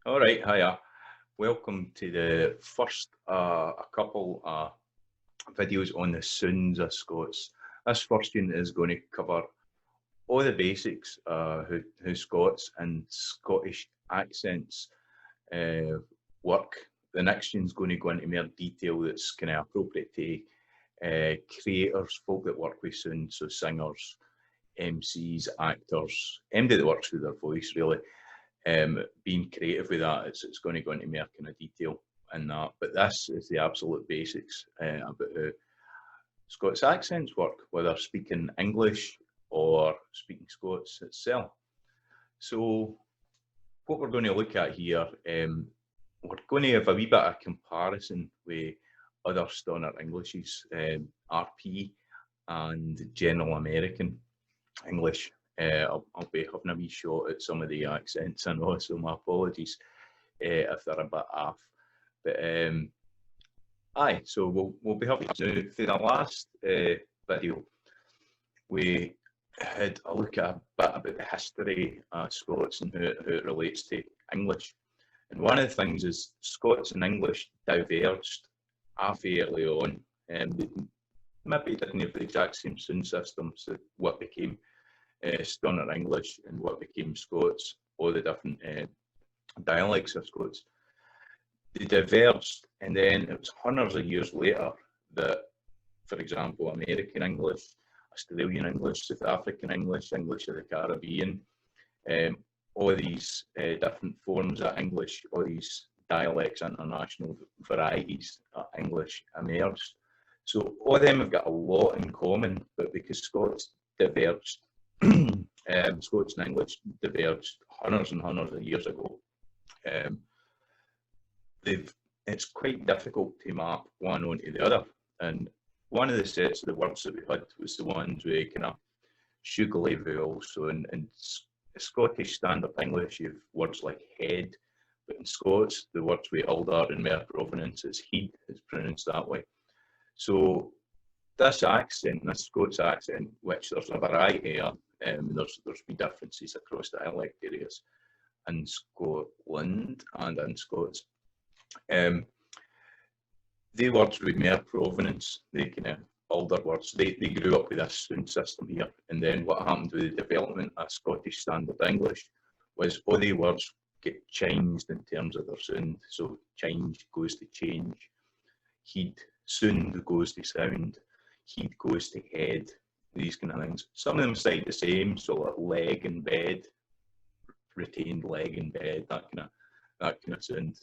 All right, hiya. Welcome to the first a couple videos on the sounds of Scots. This first unit is going to cover all the basics, how Scots and Scottish accents work. The next one's going to go into more detail that's kind of appropriate to creators, folk that work with sound, so singers, MCs, actors, anybody that works with their voice really. Being creative with that, it's going to go into more kind of detail in that. But this is the absolute basics about how Scots accents work, whether speaking English or speaking Scots itself. So what we're going to look at here, we're going to have a wee bit of comparison with other Standard Englishes, RP and General American English. I'll be having a wee shot at some of the accents, I know, so my apologies if they're a bit off. But aye, so we'll be having to. For the last video, we had a look at a bit about the history of Scots and how it relates to English. And one of the things is Scots and English diverged awfully early on. Maybe didn't have the exact same sound systems that what became Standard English and what became Scots, all the different dialects of Scots. They diverged, and then it was hundreds of years later that, for example, American English, Australian English, South African English, English of the Caribbean, all these different forms of English, all these dialects, international varieties of English emerged. So all of them have got a lot in common, but because Scots diverged, Scots and English diverged hundreds and hundreds of years ago, it's quite difficult to map one onto the other. And one of the sets of the words that we had was the ones with kind of sugary vowels. So in Scottish Standard English, you have words like head, but in Scots, the words with older and more provenance is heed, it's pronounced that way. So this accent, this Scots accent, which there's a variety of, there's been differences across dialect areas in Scotland and in Scots. The words with more provenance, the kind of older words, they grew up with this sound system here. And then what happened with the development of Scottish Standard English was all the words get changed in terms of their sound. So change goes to change, heed, sound goes to sound, heed goes to head, these kind of things. Some of them stay the same, so like leg and bed, retained leg and bed, that kind of sound.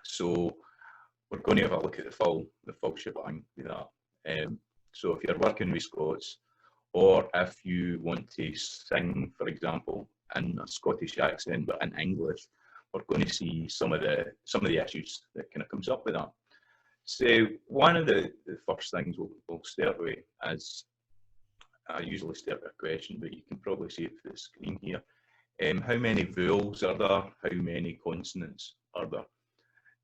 So we're going to have a look at the full shebang with that. So if you're working with Scots, or if you want to sing, for example, in a Scottish accent but in English, we're going to see some of the issues that kind of comes up with that. So one of the first things we'll start with is, I usually start with a question, but you can probably see it through the screen here. How many vowels are there? How many consonants are there?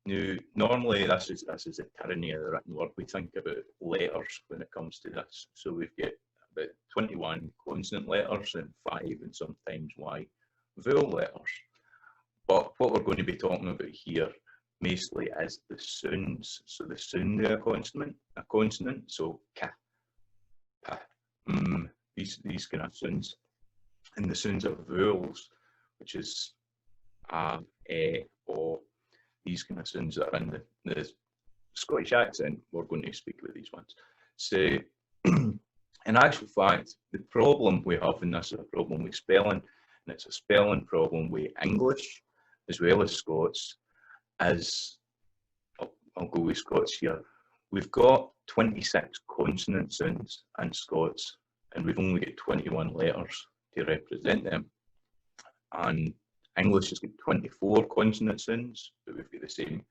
Now, normally this is the tyranny of the written word. We think about letters when it comes to this. So we've got about 21 consonant letters and 5 and sometimes Y vowel letters. But what we're going to be talking about here mostly is the sounds. So the sound of a consonant, so K, P, these kind of sounds. And the sounds of vowels, which is A, E, O, these kind of sounds that are in the Scottish accent, we're going to speak with these ones. So, in actual fact, the problem we have in this is a problem with spelling, and it's a spelling problem with English as well as Scots. As I'll go with Scots here, we've got 26 consonant sounds in Scots, and we've only got 21 letters to represent them. And English has got 24 consonant sounds, but we've got the same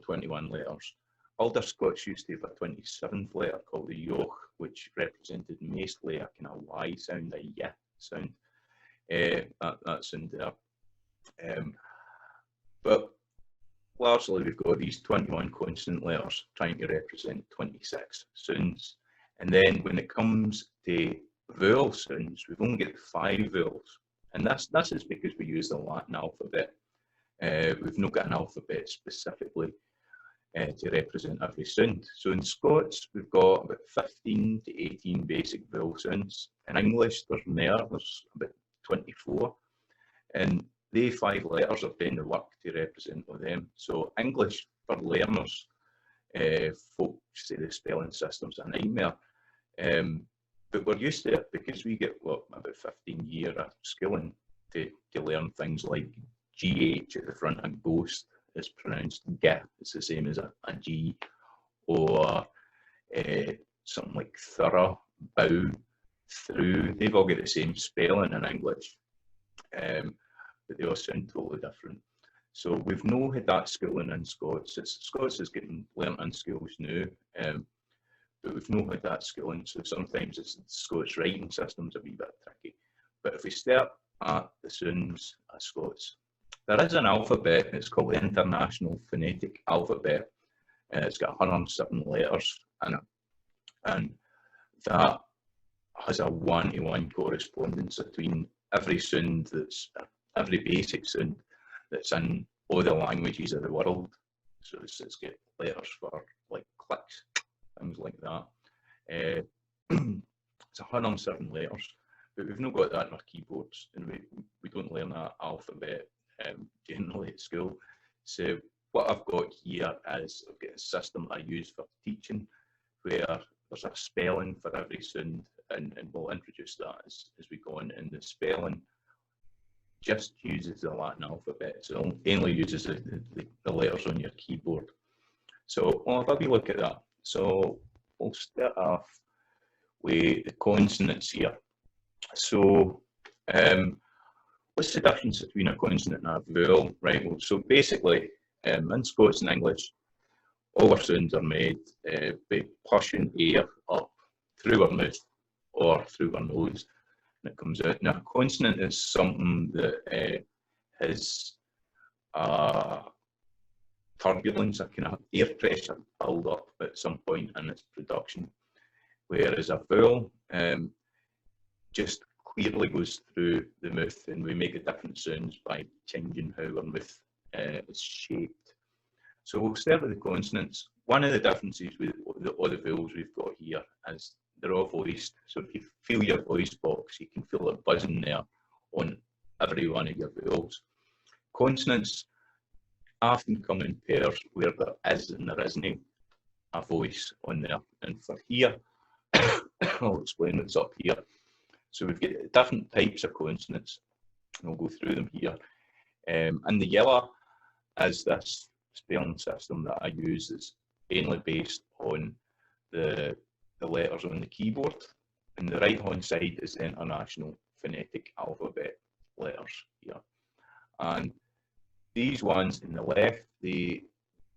21 letters. Older Scots used to have a 27th letter called the yoch, which represented mostly a kind of Y sound, a Y sound. That sound there. But largely we've got these 21 consonant letters trying to represent 26 sounds. And then when it comes to vowel sounds, we've only got 5 vowels. And this is because we use the Latin alphabet. We've not got an alphabet specifically to represent every sound. So in Scots, we've got about 15 to 18 basic vowel sounds. In English, there's more, there's about 24. And they 5 letters are doing the work to represent all them. So English for learners, folks say the spelling system's a nightmare. But we're used to it because we get about 15 years of schooling to learn things like GH at the front of ghost is pronounced G, it's the same as a G, or something like thorough, bow, through. They've all got the same spelling in English, but they all sound totally different. So we've no had that schooling in Scots. Scots is getting learnt in schools now, but we've not had that schooling. So sometimes the Scots writing system's a wee bit tricky. But if we start at the sounds of Scots, there is an alphabet. It's called the International Phonetic Alphabet. It's got 107 letters in it, and that has a 1-to-1 correspondence between every sound every basic sound that's in all the languages of the world. So it's got letters for like clicks, things like that. It's 107 letters, but we've not got that in our keyboards, and we don't learn that alphabet generally at school. So what I've got here is I've got a system I use for teaching where there's a spelling for every sound, and we'll introduce that as we go on. And the spelling just uses the Latin alphabet, so it only uses the letters on your keyboard. So we'll have a wee look at that. So we'll start off with the consonants here. So what's the difference between a consonant and a vowel? Right, well, so basically in Scots and English, all our sounds are made by pushing air up through our mouth or through our nose, and it comes out. Now, a consonant is something that has turbulence, a kind of air pressure build up at some point in its production, whereas a vowel just clearly goes through the mouth, and we make the different sounds by changing how our mouth is shaped. So we'll start with the consonants. One of the differences with all the vowels we've got here is they're all voiced. So if you feel your voice box, you can feel it buzzing there on every one of your vowels. Consonants often come in pairs where there is and there isn't a voice on there. And for here, I'll explain what's up here. So we've got different types of consonants, and we'll go through them here. And the yellow is this spelling system that I use. It's mainly based on the letters on the keyboard, and the right hand side is the International Phonetic Alphabet letters here. And these ones in the left, they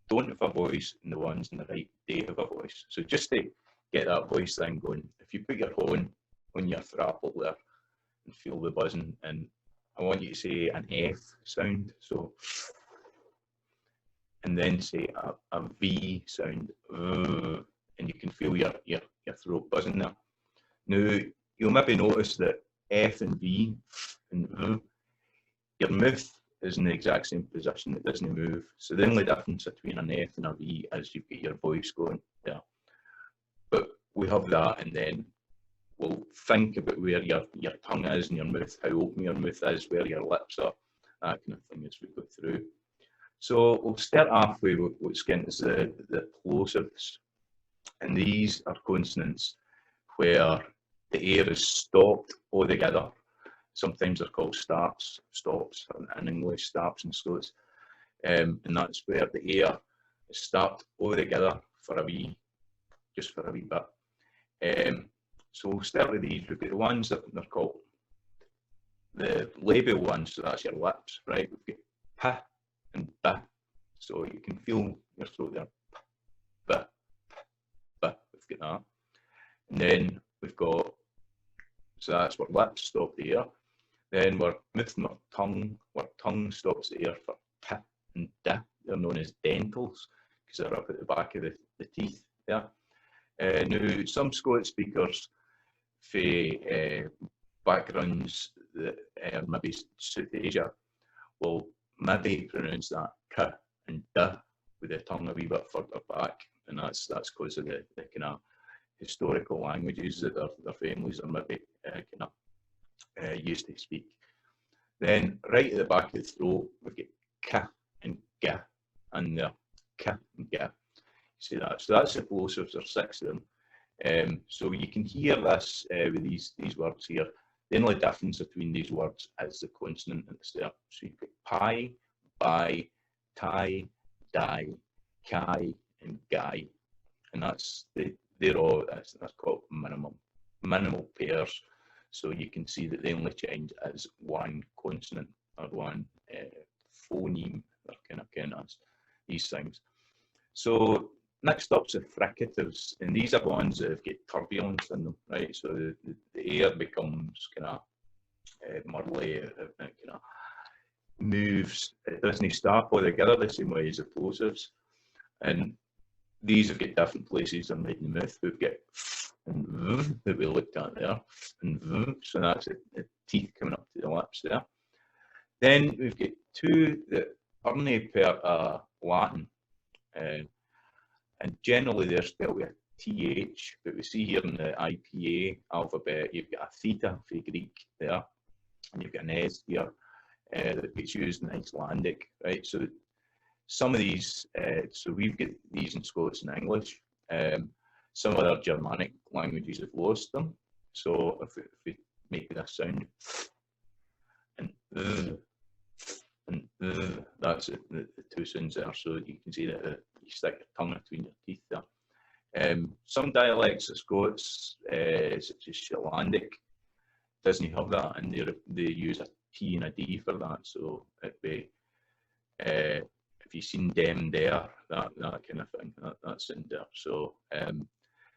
don't have a voice, and the ones in the right, they have a voice. So just to get that voice thing going, if you put your horn on your thrapple there and feel the buzzing, and I want you to say an F sound, so, and then say a V sound, and you can feel your throat buzzing there. Now, you'll maybe notice that F and V and V, your mouth is in the exact same position, it doesn't move. So the only difference between an F and a V is you've got your voice going there. But we have that, and then we'll think about where your tongue is in your mouth, how open your mouth is, where your lips are, that kind of thing as we go through. So we'll start off with what's getting is the plosives. And these are consonants where the air is stopped altogether. Sometimes they're called stops in English, stops in Scots. And that's where the air is stopped altogether for a wee bit. So we'll start with these. We've got the ones that they're called the labial ones, so that's your lips, right? We've got p and b, so you can feel your throat there. B, b, we've got that. And then we've got, so that's where lips stop the air. Then we're moving our tongue, where tongue stops the air for p and d. They're known as dentals because they're up at the back of the teeth there. Now, some Scots speakers for backgrounds that maybe South Asia will maybe pronounce that k and d with the tongue a wee bit further back, and that's because of the kind of historical languages that their families are maybe used to speak. Then right at the back of the throat, we've got k and g, and the k and g. See that? So that's the plosives. There's 6 of them. So you can hear this with these words here. The only difference between these words is the consonant at the start. So you've got pi, bi, tai, di, kai, and gai, and they're all that's called minimal pairs. So you can see that the only change is one consonant or one phoneme, or kind of these things. So next up's the fricatives, and these are the ones that have got turbulence in them, right? So the air becomes kind of muddly, kind of moves. It doesn't start all together the same way as the plosives, and these have got different places in the mouth. We've got and v that we looked at there, and v, so that's the teeth coming up to the lips there. Then we've got 2 that only per Latin, and generally they're spelled with a TH, but we see here in the IPA alphabet, you've got a theta for Greek there, and you've got an S here that gets used in Icelandic, right? So some of these, so we've got these in Scots and English. Some other Germanic languages have lost them. So if we make this sound, and that's the 2 sounds there. So you can see that you stick your tongue between your teeth there. Some dialects of Scots, such as Icelandic, doesn't have that, and they use a T and a D for that. So it'd be if you've seen them there, that kind of thing, that's in there. So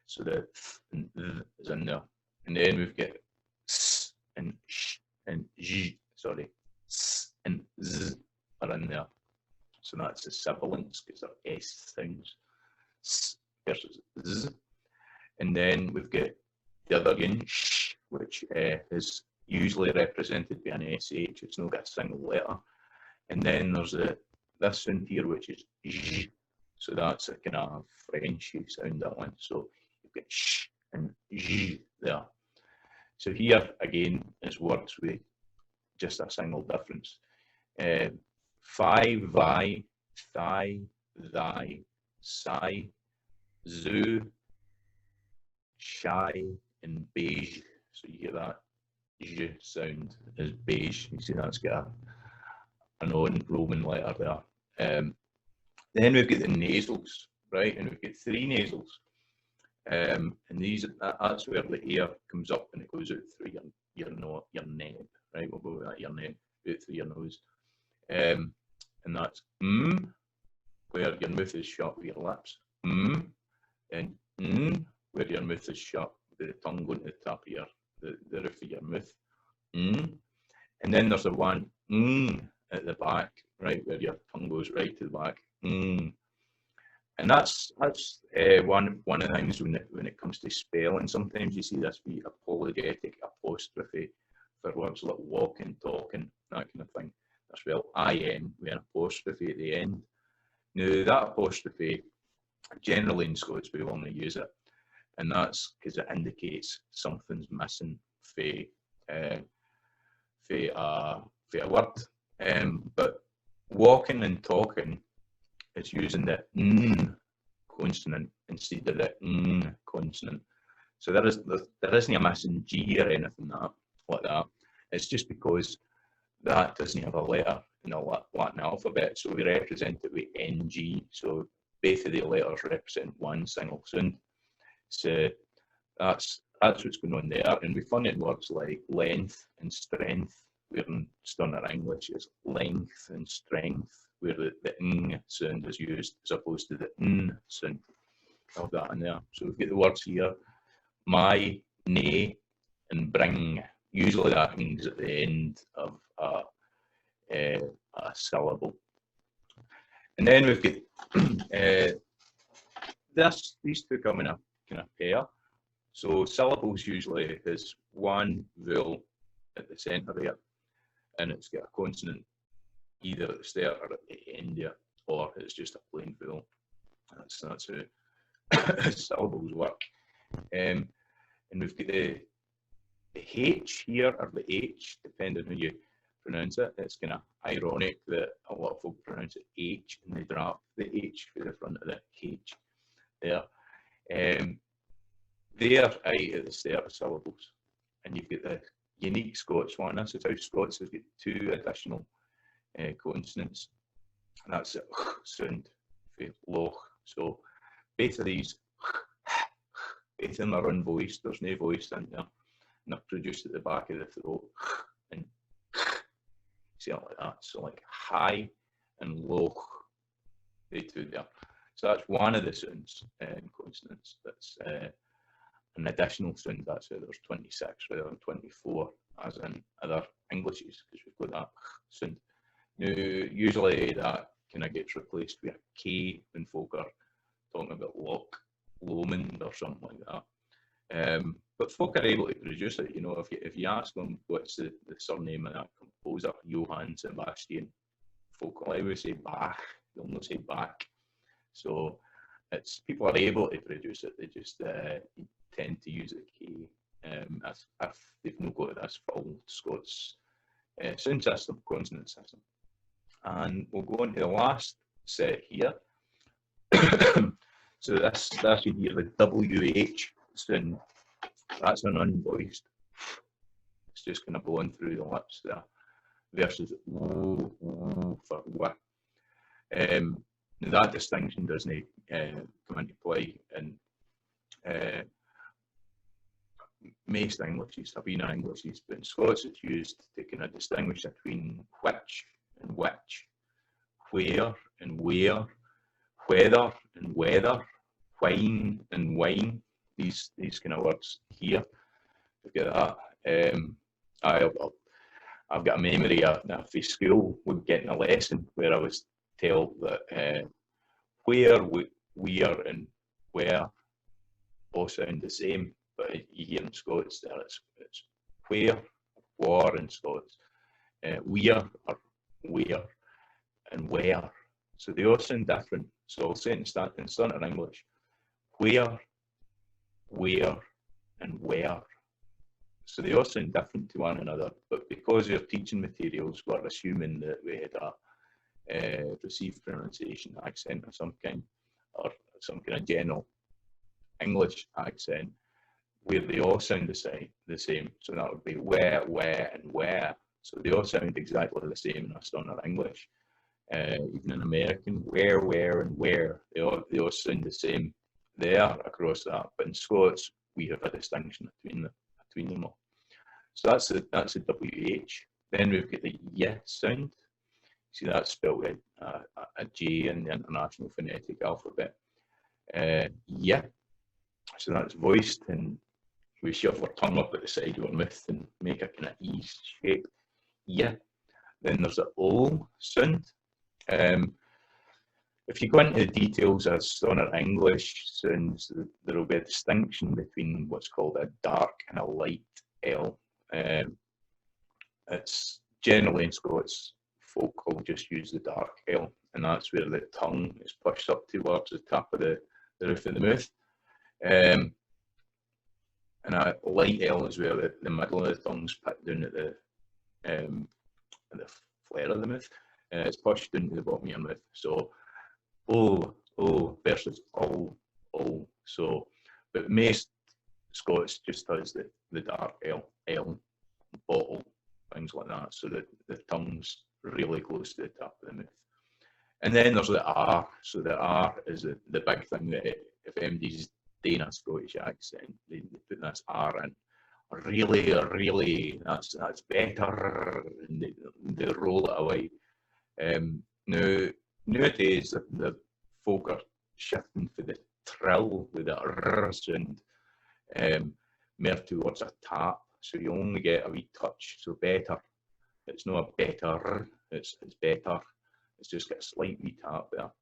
so the and is in there, and then we've got s and sh and j, sorry, s and z are in there. So that's the sibilants, because they're S sounds, s versus z. And then we've got the other again, sh, which is usually represented by an SH. It's not got a single letter. And then there's this sound here, which is j. So that's a kind of Frenchy sound, that one. So you've got sh and j there. So here again is words with just a single difference. Fi, vi, thigh, thy, sigh, zoo, shy, and beige. So you hear that j sound is beige. You see that's got an odd Roman letter there. Then we've got the nasals, right? And we've got 3 nasals. And that's where the air comes up and it goes out through your neb, right? We'll go with that, your neb, out through your nose. And that's where your mouth is shut with your lips. And where your mouth is shut with the tongue going to the top of the roof of your mouth. And then there's the one at the back, right, where your tongue goes right to the back. And that's one of the things when it comes to spelling. Sometimes you see this be apologetic apostrophe for words like walking, talking, that kind of thing. That's spelled IN with an apostrophe at the end. Now that apostrophe, generally in Scots we only use it, and that's because it indicates something's missing for a word. But walking and talking is using the n consonant instead of the consonant. So there isn't a missing G or anything like that. It's just because that doesn't have a letter in the Latin alphabet, so we represent it with NG. So both of the letters represent one single sound. So that's what's going on there. And we find in words like length and strength, where in Standard English is length and strength, where the ng sound is used as opposed to the n sound of that in there. So we've got the words here, my, nay, and bring. Usually that means at the end of a syllable. And then we've got these 2 come in a kind of pair. So syllables usually is one vowel at the centre there, and it's got a consonant either at the start or at the end there, or it's just a plain vowel. That's how syllables work. And we've got the H here, or the H, depending on how you pronounce it. It's kind of ironic that a lot of folk pronounce it H and they drop the H for the front of the H there. They're I at the start of syllables. And you've got the unique Scots one. This is how Scots have got 2 additional consonants. And that's the sound for loch. So both of these, both of them are unvoiced. There's no voice in there. And they're produced at the back of the throat. And something like that. So like high and loch, they 2 there. So that's one of the sounds and consonants. That's an additional sound. That's why there's 26 rather than 24, as in other Englishes, because we've got that sound. Now, usually that kind of gets replaced with a K when folk are talking about Loch Lomond or something like that. But folk are able to produce it. You know, if you ask them what's the surname of that composer, Johann Sebastian, folk will always say Bach. They'll not say Bach. So it's people are able to produce it. They just tend to use a K as if they've not got this full Scots sound system, consonant system. And we'll go on to the last set here. So this you hear the WH sound. That's an unvoiced. It's just kind of blowing through the lips there. Versus for w. That distinction doesn't come into play in most Englishes, Sabina Englishes, but in Scots it's used to kind of distinguish between which and which, where and where, whether and whether, whine and wine. These kind of words here. Look at that. I've got a memory of school. We're getting a lesson where I was told that where, and where all sound the same, but you hear in Scots there it's where, war in Scots, where or where, and where. So they all sound different. So I'll say it in Standard English: where, and where. So they all sound different to one another, but because they're teaching materials, we're assuming that we had a received pronunciation accent of some kind, or some kind of general English accent, where they all sound the same. So that would be where, and where. So they all sound exactly the same in a Standard English. Even in American, where, and where, they all sound the same there across that. But in Scots, we have a distinction between them all. So that's the WH. Then we've got the Y sound. See, that's spelled with a J in the International Phonetic Alphabet. Y. So that's voiced, and we shove our tongue up at the side of our mouth and make a kind of E shape. Y. Then there's the O sound. If you go into the details of Standard English sounds, there will be a distinction between what's called a dark and a light L. It's generally in Scots, folk will just use the dark L, and that's where the tongue is pushed up towards the top of the roof of the mouth. And a light L is where the middle of the tongue's put down at the flare of the mouth. It's pushed down to the bottom of your mouth. So O versus O. So, but most Scots just does the dark L, bottle, things like that. So that the tongue's really close to the top of the mouth. And then there's the R. So the R is the big thing that if MD's doing a Scottish accent, they put this R in. Really, that's better, and they roll it away. Nowadays, the folk are shifting for the trill with the R sound, more towards a tap, so you only get a wee touch. So better, it's not a better, it's better. It's just got a slight wee tap there.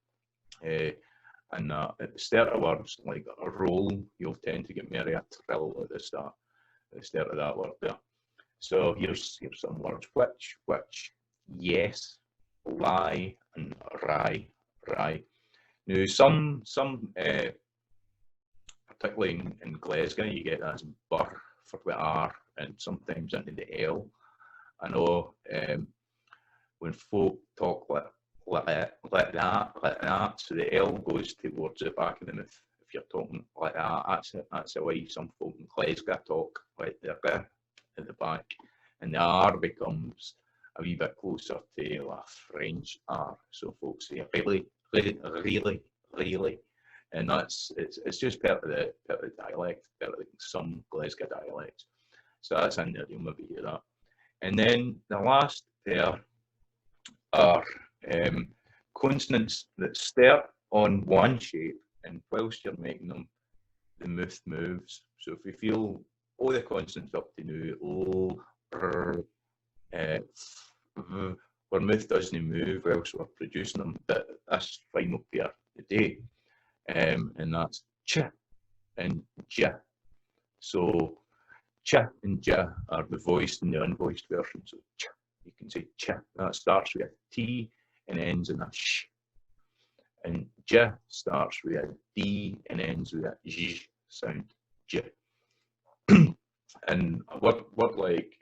And at the start of words like a roll, you'll tend to get more of a trill at the start of that word there. So here's some words: which, yes, lie and rye, rye. Now some particularly in Glasgow, you get that as burr for the R and sometimes into the L. I know when folk talk like that, so the L goes towards the back of the mouth. If you're talking like that, that's the way some folk in Glasgow talk, like they're at the back, and the R becomes a wee bit closer to a French R. So folks say really, and it's just part of the dialect, part of some Glasgow dialects. So that's in there, you'll maybe hear that. And then the last pair are consonants that start on one shape, and whilst you're making them, the mouth moves. So if we feel all the consonants up to now, O, R, V, our mouth doesn't move whilst we're producing them, but that's final pair today. And that's ch and j. So ch and j are the voiced and the unvoiced version. So ch, you can say ch. That starts with a T and ends in a sh. And j starts with a D and ends with a j sound. J. And a word like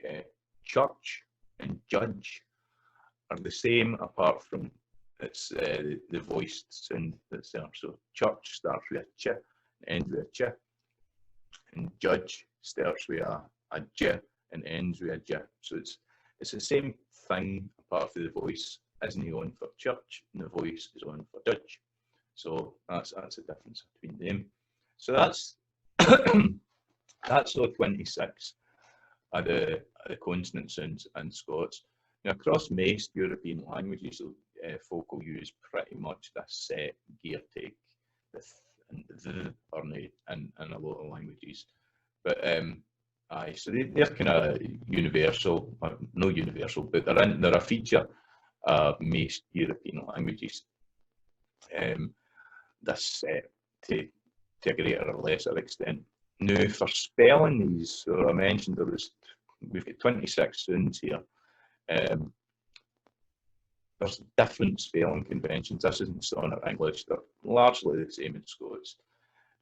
church and judge are the same, apart from it's the voiced sound that's there. So church starts with a ch and ends with a ch, and judge starts with a j and ends with a j. So it's the same thing, apart from the voice isn't on for church and the voice is on for judge. So that's the difference between them. So that's that's all 26 of the consonant sounds in Scots. Now, across most European languages, folk will use pretty much this set gear take, the th and the or no, in a lot of languages. But aye, so they're kind of universal, no universal, but they're a feature of most European languages. This set to a greater or lesser extent. Now, for spelling these, so I mentioned we've got 26 sounds here. There's different spelling conventions. This isn't standard English. They're largely the same in Scots.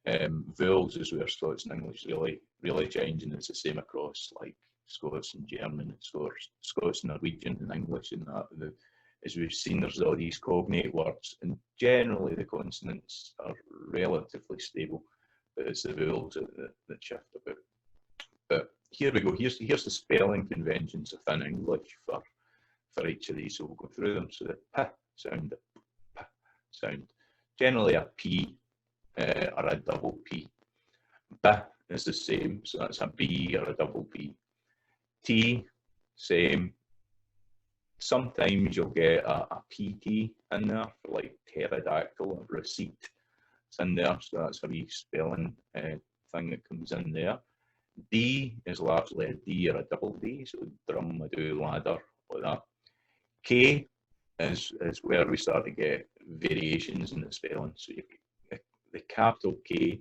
Vooels is where Scots and English really change, and it's the same across like Scots and German, Scots, Norwegian and English, and that. As we've seen, there's all these cognate words, and generally the consonants are relatively stable, but it's the vowels that shift a bit. But here we go. Here's the spelling conventions within English for each of these. So we'll go through them. So the p sound, generally a p or a double p. B is the same, so that's a b or a double p. T, same. Sometimes you'll get a PT in there for like pterodactyl or receipt. It's in there, so that's a wee spelling thing that comes in there. D is largely a D or a double D, so drum, do, ladder, like that. K is where we start to get variations in the spelling. So you get the capital K,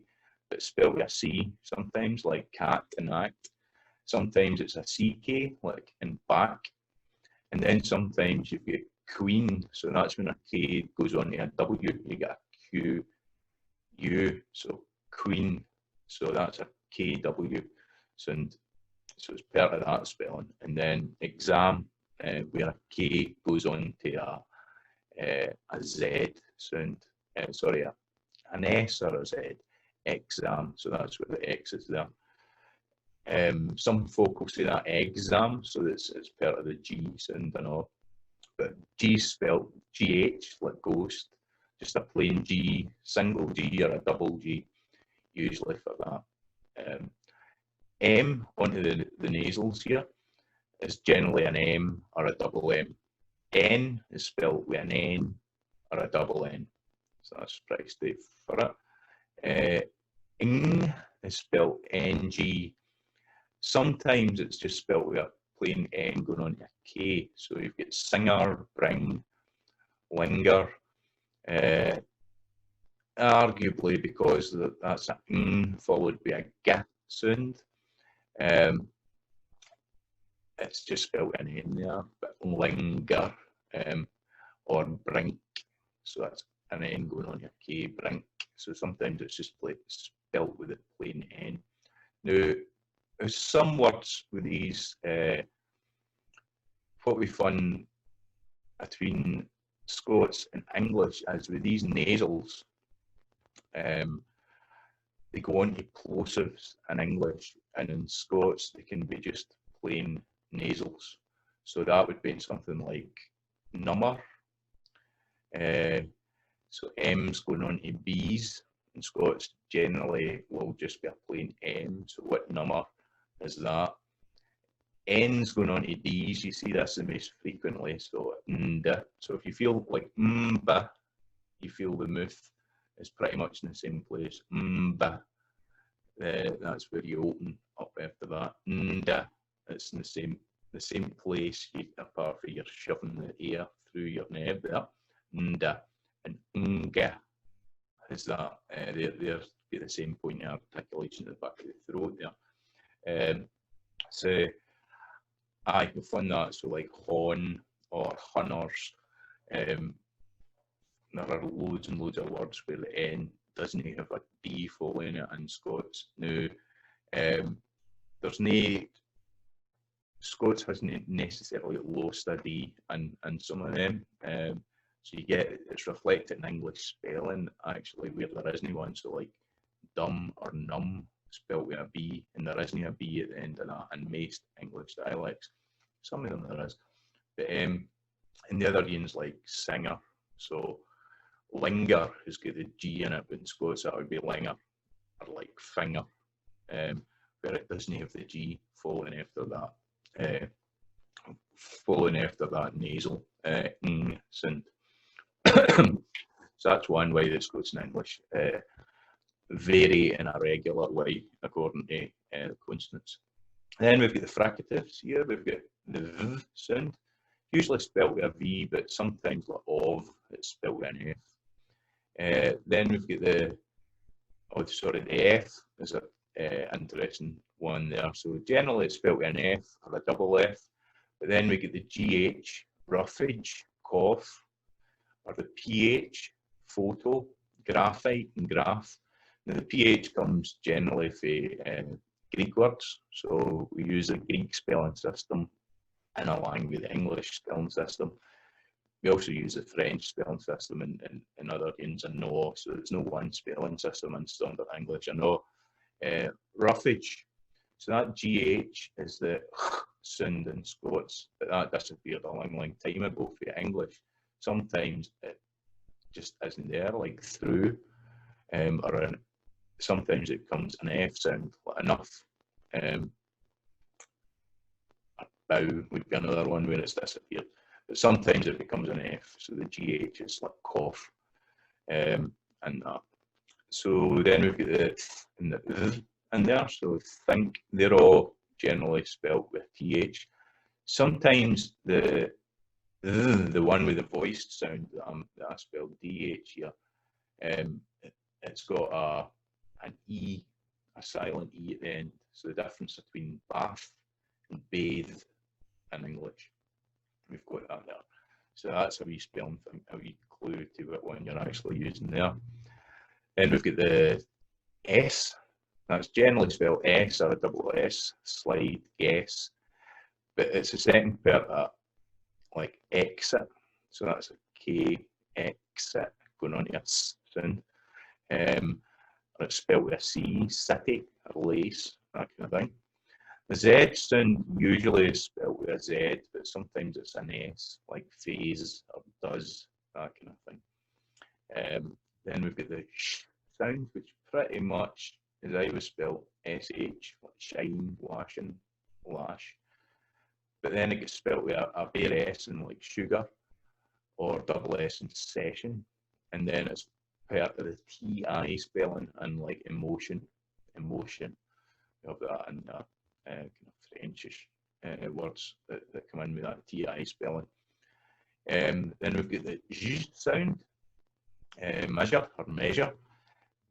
but spelled with a C sometimes, like cat and act. Sometimes it's a CK, like in back. And then sometimes you get queen, so that's when a K goes on to a W, you get a Q, U, so queen, so that's a KW, so it's part of that spelling. And then exam, where a K goes on to a Z sound, sorry, an S or a Z, exam, so that's where the X is there. Some folk will say that exam, so it's part of the G sound and all. But G spelled GH, like ghost, just a plain G, single G or a double G, usually for that. M onto the nasals here is generally an M or a double M. N is spelled with an N or a double N, so that's pretty safe for it. Ing is spelled NG. Sometimes it's just spelled with a plain N going on to a K. So you've got singer, bring, linger. Arguably because that's a ng followed by a g sound. It's just spelled with an N there, but linger. or brink. So that's an N going on your K, brink. So sometimes it's just spelt with a plain N. Now, there's some words with these, what we find between Scots and English is with these nasals, they go on to plosives in English, and in Scots they can be just plain nasals. So that would be something like number. So M's going on to B's. In Scots generally will just be a plain M. So what number is that? N's going on to D's. You see this the most frequently. So nda. So if you feel like mba, you feel the mouth is pretty much in the same place. Mba. That's where you open up after that. Nda. It's in the same place, apart from you're shoving the air through your neb there. Nda. And nga is that. They're at the same point of articulation at the back of the throat there. So I can find that. So like hon or hunters. There are loads and loads of words where the N doesn't have a D following it in Scots. Now, there's no, Scots hasn't necessarily lost a D in some of them. So you get, it's reflected in English spelling actually where there isn't one. So like dumb or numb spelt with a B, and there isn't a B at the end of that in most English dialects. Some of them there is. But in the other ones like singer, so linger has got the G in it, but in Scots that would be linger, or like finger, where it doesn't have the G following after that. Following after that nasal ng sound. So that's one way that Scots and English vary in a regular way according to the consonants. Then we've got the fricatives here. We've got the V sound, usually spelled with a V, but sometimes like of, it's spelled with an F. Then we've got the F is an interesting one there. So generally it's spelled with an F or a double F. But then we get the GH, roughage, cough, or the PH, photo, graphite, and graph. Now the PH comes generally from Greek words, so we use a Greek spelling system in along with the English spelling system. We also use the French spelling system in other things, I know, so there's no one spelling system in Standard English, I know. Roughage, so that GH is the sound in Scots, but that disappeared a long time ago for English. Sometimes it just isn't there, like through, or sometimes it comes an F sound, like enough. Bow would be another one where it's disappeared, but sometimes it becomes an F, so the GH is like cough, and that. So then we've got the and the in there, so think, they're all generally spelled with TH. Sometimes the one with the voiced sound that I spelled DH here, it's got an E, a silent E at the end. So the difference between bath and bathe in English, we've got that there. So that's a wee spelling thing, a wee clue to what one you're actually using there. Then we've got the S. That's generally spelled S or a double S, slide, guess. But it's the second part of that, like exit. So that's a K, exit, going on to a S sound. Or it's spelled with a C, city, or lace, that kind of thing. The Z sound usually is spelled with a Z, but sometimes it's an S, like phase or does, that kind of thing. Then we've got the sh sound, which pretty much is how we spell SH, like shine, washing, lash. But then it gets spelled with a bare S in like sugar, or double S in session. And then it's part of the TI spelling and like emotion. We have that in kind of Frenchish words that come in with that TI spelling. Then we've got the J sound, measure or measure,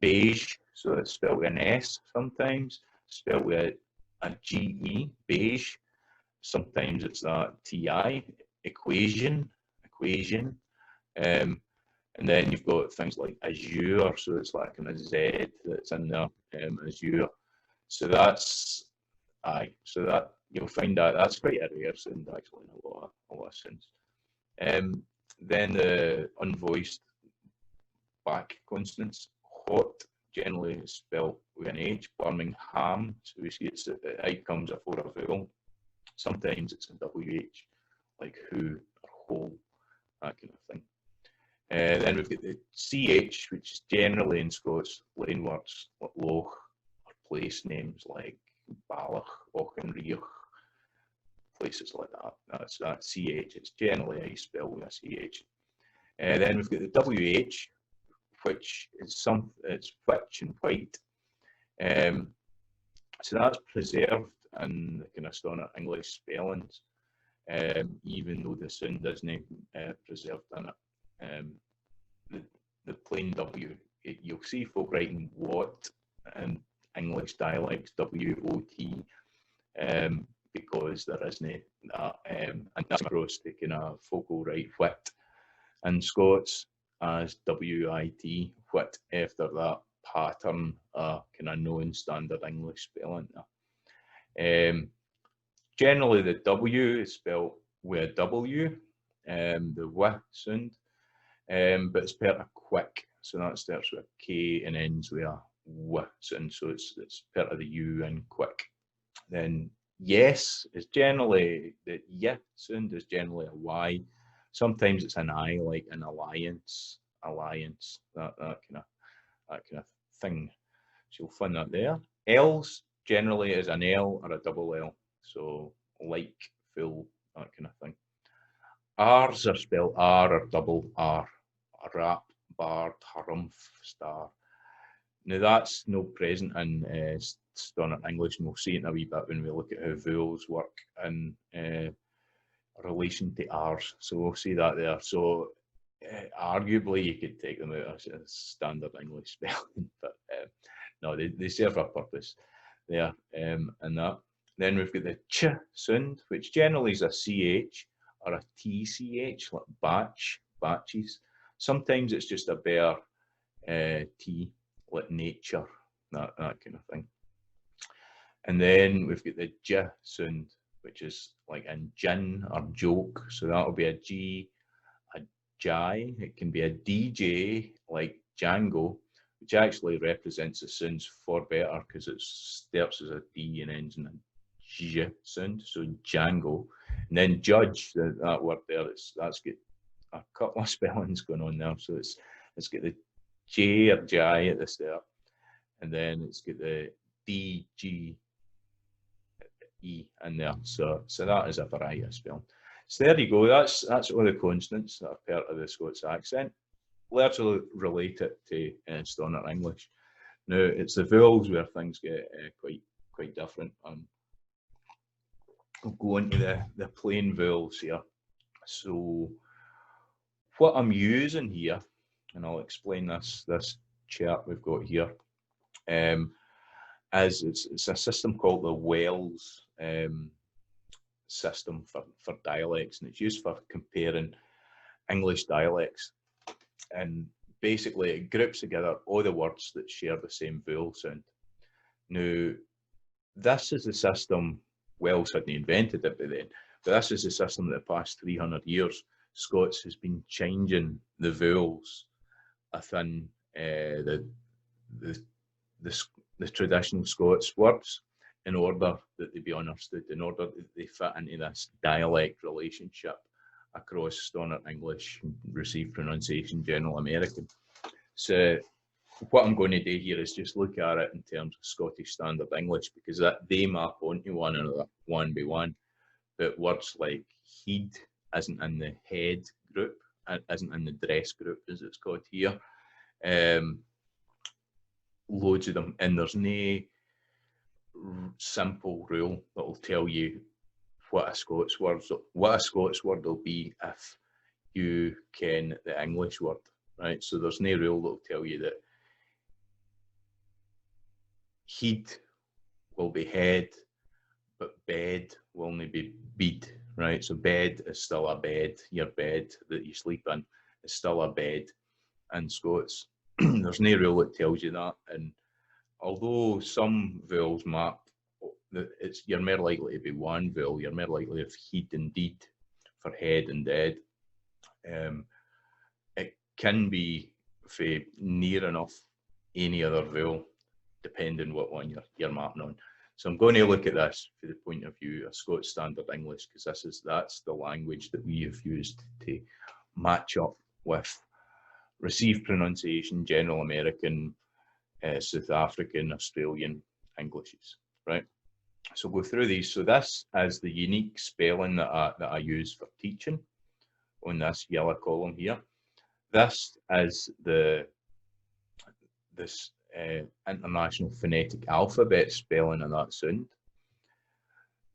beige, so it's spelled with an S sometimes, spelled with a GE, beige. Sometimes it's that TI, equation, And then you've got things like azure, so it's like kind of Z that's in there, azure. So that's so that you'll find that that's quite a rare sound actually in a lot of sounds. Then the unvoiced back consonants, hot, generally spelled with an H. Birmingham, so we see it comes before a vowel. Sometimes it's a WH, like who or whole, that kind of thing. Then we've got the CH, which is generally in Scots plain words like loch or place names like Balach, Auchenreich, places like that. That's that CH. It's generally how you spell with a CH. Then we've got the WH, which is it's which and white. So that's preserved in the kind of standard English spellings, even though the sound isn't preserved in it. The plain W, you'll see folk writing what in English dialects, W-O-T, because there isn't that, and that's across the kind of folk will write wit in Scots as W-I-T, wit, after that pattern, kind of known standard English spelling. Generally the W is spelled with a W, the W sound, but it's part of quick, so that starts with a K and ends with a W sound, so it's part of the U in quick. Then yes is generally, the Y sound is generally a Y. Sometimes it's an I, like an alliance, that kind of thing. So you'll find that there. L's generally is an L or a double L, so like, full, that kind of thing. R's are spelled R or double R. Rap, bard, harumph, star. Now that's no present in standard English, and we'll see it in a wee bit when we look at how vowels work in relation to R's. So we'll see that there. So arguably you could take them out as standard English spelling, but no, they serve a purpose there, and that. Then we've got the ch sound, which generally is a ch or a tch, like batch, batches. Sometimes it's just a bare t, like nature, that kind of thing. And then we've got the j sound, which is like in gin or joke. So that'll be a G, a J. It can be a DJ, like Django, which actually represents the sounds far better because it starts as a D and ends in a J sound. So Django. And then judge, that word there, that's got a couple of spellings going on there. So it's got the J or J at the start, and then it's got the D, G, E in there. So that is a variety of spelling. So there you go. That's all the consonants that are part of the Scots accent. Let's relate it to standard English. Now it's the vowels where things get quite different. I'll go into the plain vowels here. So what I'm using here, and I'll explain this chart we've got here, is it's a system called the Vooels system for dialects, and it's used for comparing English dialects. And basically it groups together all the words that share the same vowel sound. Now, this is the system, Wells hadn't invented it by then, but this is the system that the past 300 years Scots has been changing the vowels within the traditional Scots words in order that they be understood, in order that they fit into this dialect relationship across standard English, received pronunciation, general American. So what I'm going to do here is just look at it in terms of Scottish Standard English, because they map onto one another one by one. But words like heed isn't in the head group, isn't in the dress group as it's called here. Loads of them, and there's no simple rule that will tell you what a Scots word will be if you ken the English word, right? So there's no rule that will tell you that heed will be head, but bed will only be bead, right? So bed is still a bed, your bed that you sleep in is still a bed in Scots. There's no rule that tells you that, and although some vowels map, you're more likely to be one vowel. You're more likely of heed and deed for head and dead. It can be near enough any other vowel, depending what one you're mapping on. So I'm going to look at this from the point of view of Scots Standard English, because that's the language that we have used to match up with received pronunciation, general American, South African, Australian Englishes, right? So we'll go through these. So this is the unique spelling that I use for teaching on this yellow column here. This is this International Phonetic Alphabet spelling of that sound.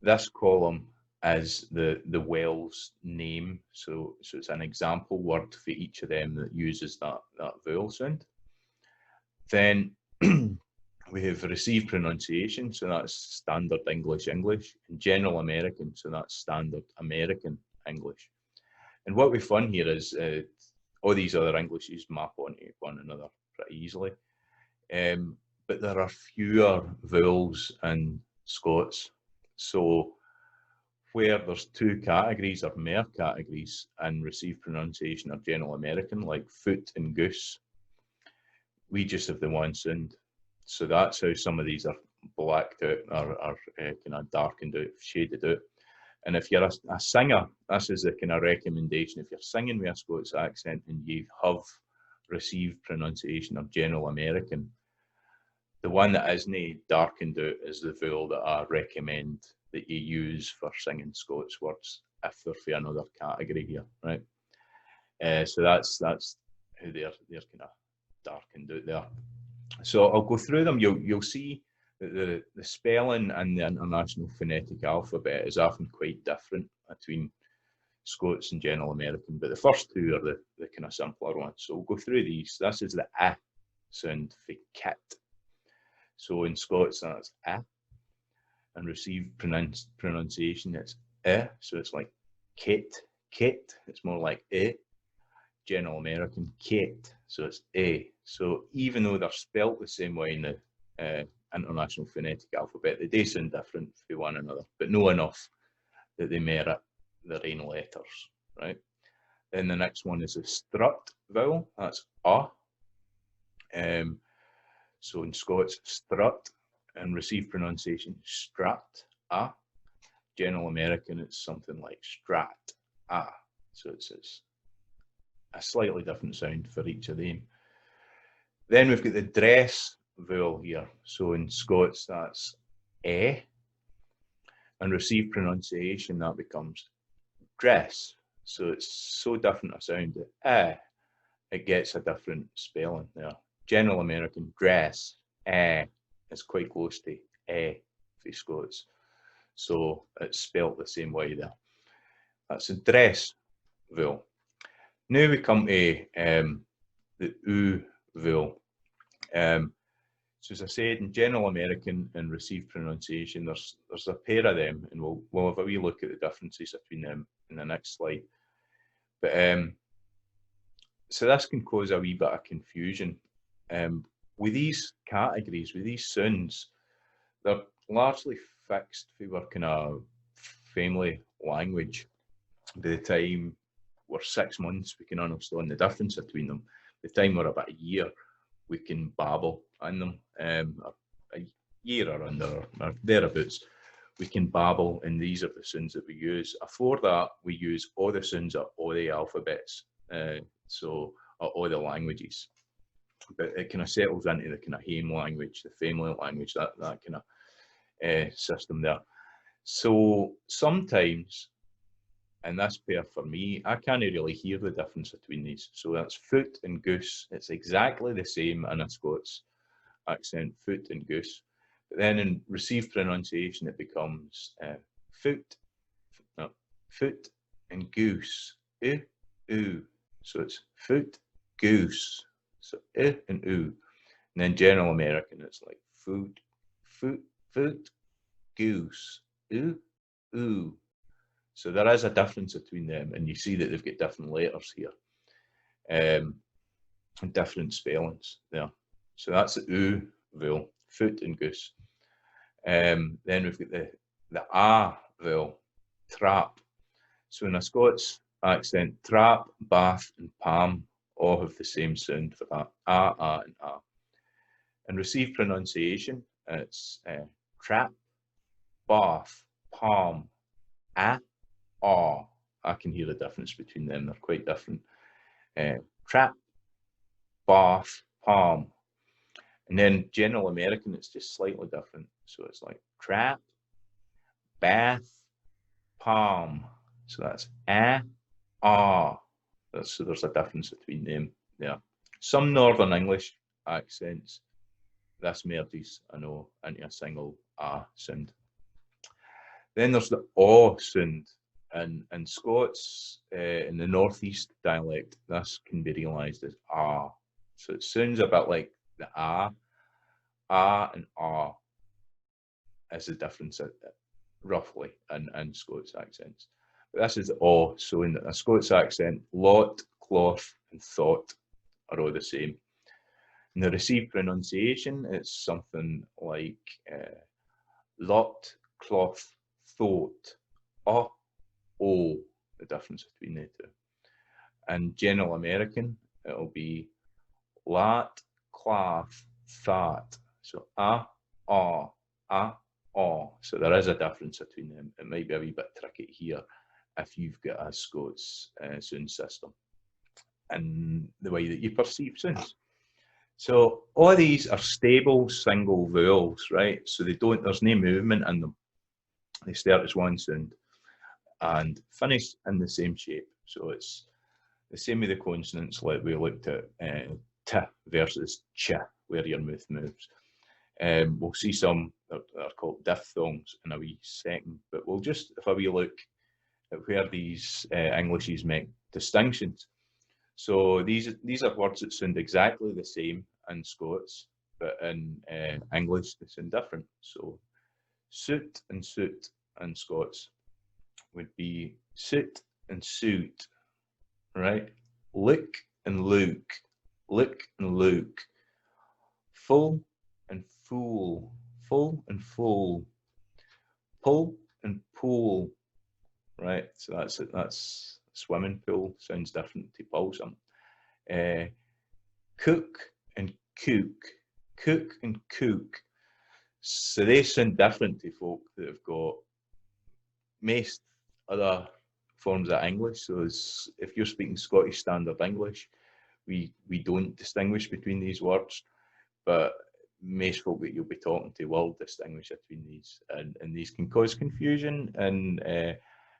This column is the Welsh name. So it's an example word for each of them that uses that vowel sound. Then we have received pronunciation, so that's Standard English, and General American, so that's Standard American English. And what we find here is all these other Englishes map onto one another pretty easily. But there are fewer vowels in Scots. So where there's two categories or more categories in received pronunciation or General American, like foot and goose, we just have the one sound. So that's how some of these are blacked out or kind of darkened out, shaded out. And if you're a singer, this is the kind of recommendation. If you're singing with a Scots accent and you have received pronunciation of General American, the one that isn't darkened out is the vowel that I recommend that you use for singing Scots words if they're for another category here, right? So that's how they're kind of darkened out there. So I'll go through them. You'll see that the spelling in the International Phonetic Alphabet is often quite different between Scots and General American, but the first two are the kind of simpler ones. So we'll go through these. This is the A sound for kit. So in Scots, that's A. And received pronunciation, it's so it's like kit. It's more like E. General American, Kate, so it's A. So even though they're spelt the same way in the International Phonetic Alphabet, they do sound different for one another, but no enough that they merit their own letters, right? Then the next one is a strut vowel, that's A. So in Scots, strut, and received pronunciation, strat, A. General American, it's something like strat, A. So it's a slightly different sound for each of them. Then we've got the dress vowel here. So in Scots, that's E. And received pronunciation, that becomes dress. So it's so different a sound that it gets a different spelling there. General American, dress, is quite close to for Scots. So it's spelt the same way there. That's a dress vowel. Now we come to the U vowel. So as I said, in General American and received pronunciation, there's a pair of them, and we'll have a wee look at the differences between them in the next slide. But so this can cause a wee bit of confusion. With these categories, with these sounds, they're largely fixed for our kind of family language. By the time we're 6 months, we can understand the difference between them. By the time we're about a year, we can babble in them. A year or under, or thereabouts, we can babble, and these are the sounds that we use. Before that, we use all the sounds of all the alphabets, so all the languages. But it kind of settles into the kind of home language, the family language, that kind of system there. So sometimes, and that's fair for me, I can't really hear the difference between these. So that's foot and goose. It's exactly the same in a Scots accent, foot and goose. But then in received pronunciation, it becomes foot and goose. Ooh. So it's foot, goose. So and ooh. And then General American, it's like foot, goose, ooh. So there is a difference between them, and you see that they've got different letters here. and different spellings there. So that's the oo vowel, foot and goose. Then we've got the ah vowel, trap. So in a Scots accent, trap, bath, and palm all have the same sound for that. Ah, and ah. In received pronunciation, it's trap, bath, palm, ah, ah. I can hear the difference between them. They're quite different. Trap, bath, palm. And then general American, it's just slightly different. So it's like trap, bath, palm. So that's ah. So there's a difference between them there. Some Northern English accents, this merges, I know, into a single ah sound. Then there's the aw sound. And Scots, in the northeast dialect, this can be realised as ah. So it sounds a bit like the ah and ah is the difference roughly in Scots accents. But this is the aw. So in a Scots accent, lot, cloth, and thought are all the same. In the received pronunciation, it's something like lot, cloth, thought, oh, the difference between the two. And general American, it'll be lat, clath, that. So ah. So there is a difference between them. It might be a wee bit tricky here if you've got a Scots sound system and the way that you perceive sounds. So all of these are stable single vowels, right? So there's no movement in them. They start as one sound and finish in the same shape. So it's the same with the consonants, like we looked at t versus ch, where your mouth moves. We'll see some that are called diphthongs in a wee second, but we'll just have a wee look at where these Englishes make distinctions. So these are words that sound exactly the same in Scots, but in English they sound different. So suit and suit in Scots would be suit and suit, right? Look and look, look and look. Full and fool, full and fool. Pull and pool, right? So that's swimming pool, sounds different to pull something. Cook and cook, cook and cook. So they sound different to folk that have got most other forms of English. So if you're speaking Scottish Standard English, we don't distinguish between these words, but most folk that you'll be talking to will distinguish between these, and these can cause confusion. And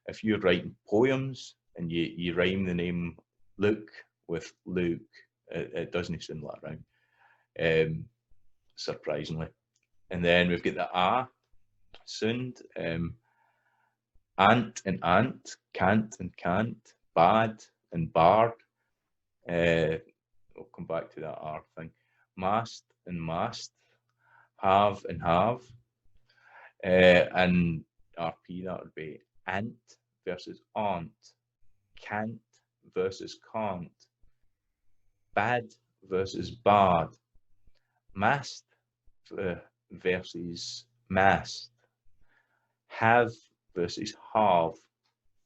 if you're writing poems and you rhyme the name Luke with Luke, it doesn't sound like rhyme, surprisingly. And then we've got the ah sound, ant and ant, can't and can't, bad and barred. We'll come back to that R thing. Mast and mast, have and have. And RP, that would be ant versus aunt, can't versus can't, bad versus bad, mast versus mast, have versus have.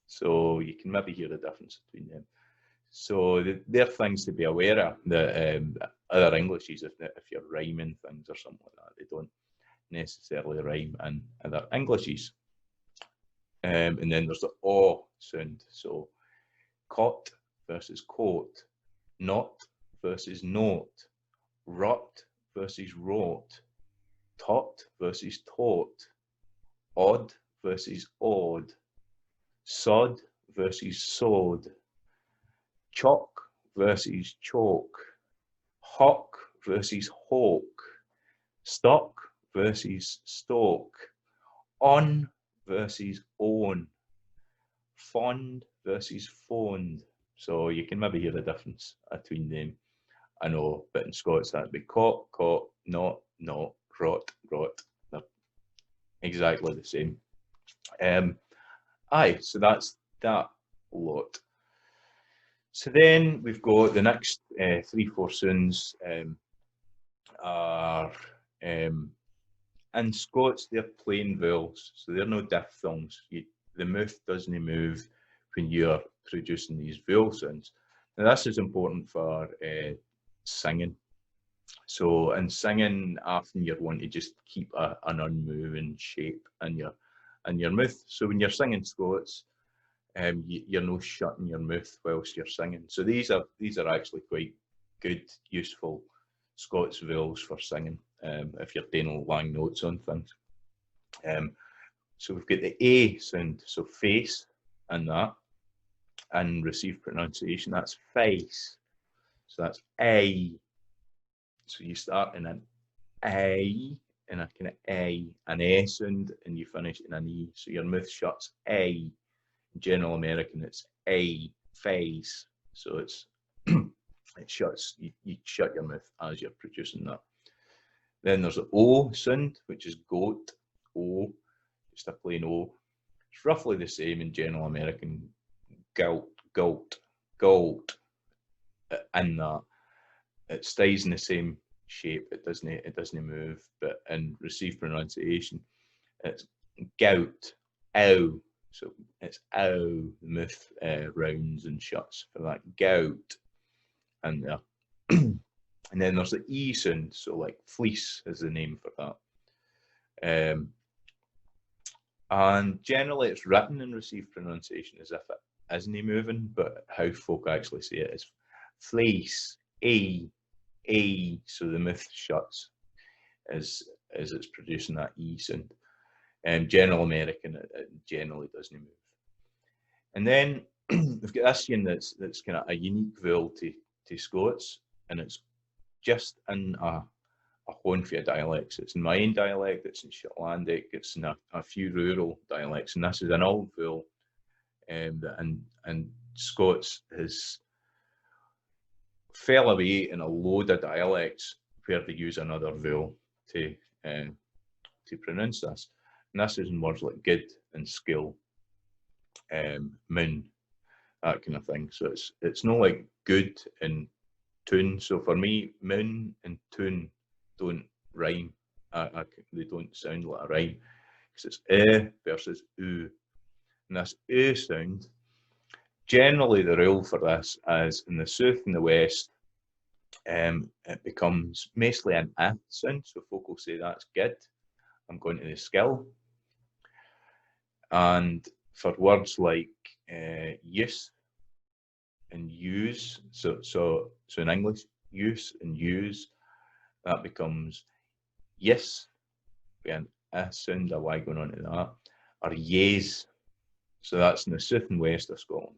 So you can maybe hear the difference between them. So they're things to be aware of. The other Englishes, if you're rhyming things or something like that, they don't necessarily rhyme in other Englishes. And then there's the aw sound. So cot versus coat, not versus note, rot versus wrote, tot versus taught, odd versus odd, sod versus sod, chalk versus chalk, hawk versus hawk, stock versus stalk, on versus own, fond versus fond. So you can maybe hear the difference between them. I know, but in Scots that'd be caught, not, rot. They're exactly the same. So that's that lot. So then we've got the next 3-4 sounds are in Scots, they're plain vowels, so they're no diphthongs. The mouth doesn't move when you're producing these vowel sounds. Now this is important for singing. So in singing, often you're wanting to just keep an unmoving shape in your mouth. So when you're singing Scots, you're not shutting your mouth whilst you're singing. So these are actually quite good, useful Scots vowels for singing if you're doing long notes on things. So we've got the A sound, so face and that, and received pronunciation, that's face. So that's A. So you start in an A, in a kind of A, an S sound, and you finish in an E. So your mouth shuts A. In General American, it's A, face. So it's it shuts, you shut your mouth as you're producing that. Then there's the O sound, which is goat, O, just a plain O. It's roughly the same in General American, goat, goat, goat, in that. It stays in the same shape, it doesn't move, but in received pronunciation, it's gout, ow. So it's ow, the mouth rounds and shuts for that, gout. And and then there's the E sound, so like fleece is the name for that. And generally it's written in received pronunciation as if it isn't moving, but how folk actually say it is fleece, A, so the mouth shuts as it's producing that E sound. General American, it generally doesn't move. And then we've got this one that's kind of a unique vowel to Scots, and it's just in a whole few dialects. It's in my own dialect, it's in Shetlandic, it's in a few rural dialects, and this is an old vowel that in Scots has fell away in a load of dialects where they use another vowel to pronounce this. And this is in words like good and skill, moon, that kind of thing. So it's not like good and tune. So for me, moon and tune don't rhyme. They don't sound like a rhyme because it's versus oo. And this sound, generally the rule for this is in the south and the west, it becomes mostly an sound. So folk will say that's good. I'm going to the skill. And for words like use and use, so in English, use and use, that becomes yes, with an sound, a Y going on to that, or yes. So that's in the south and west of Scotland.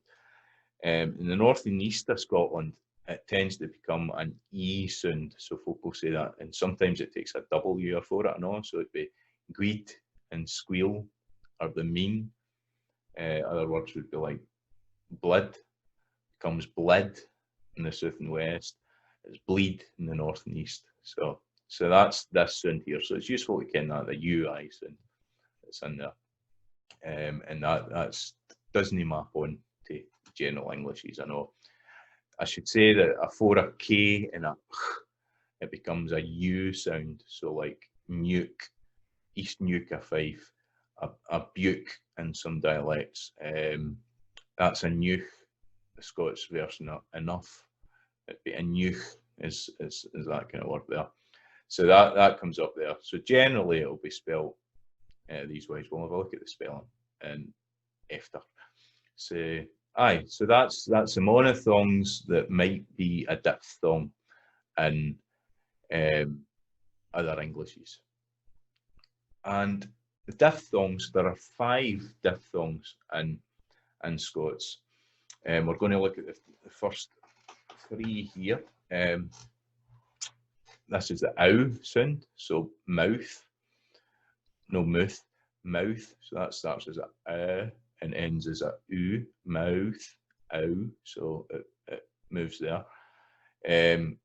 In the north and east of Scotland, it tends to become an E sound. So folk will say that, and sometimes it takes a W for it and all. So it'd be gweed and squeal, or the mean. Other words would be like blood, becomes blid in the south and west. It's bleed in the north and east. So that's this sound here. So it's useful to ken that, the UI sound that's in there. And that's doesn't map on to general Englishes. I know. I should say that for a K and a it becomes a U sound. So like nuke, East Nuke a Fife, a buke in some dialects. That's a nuke, the Scots version of enough. It'd be a nuke is that kind of word there. So that comes up there. So generally it'll be spelled these ways. We'll have a look at the spelling and after. So so that's the monophthongs that might be a diphthong in other Englishes. And the diphthongs, there are 5 diphthongs in Scots. We're going to look at the first 3 here. This is the ow sound, so mouth, no mouth, mouth. So that starts as a and ends as a oo, mouth, ow. So it moves there. And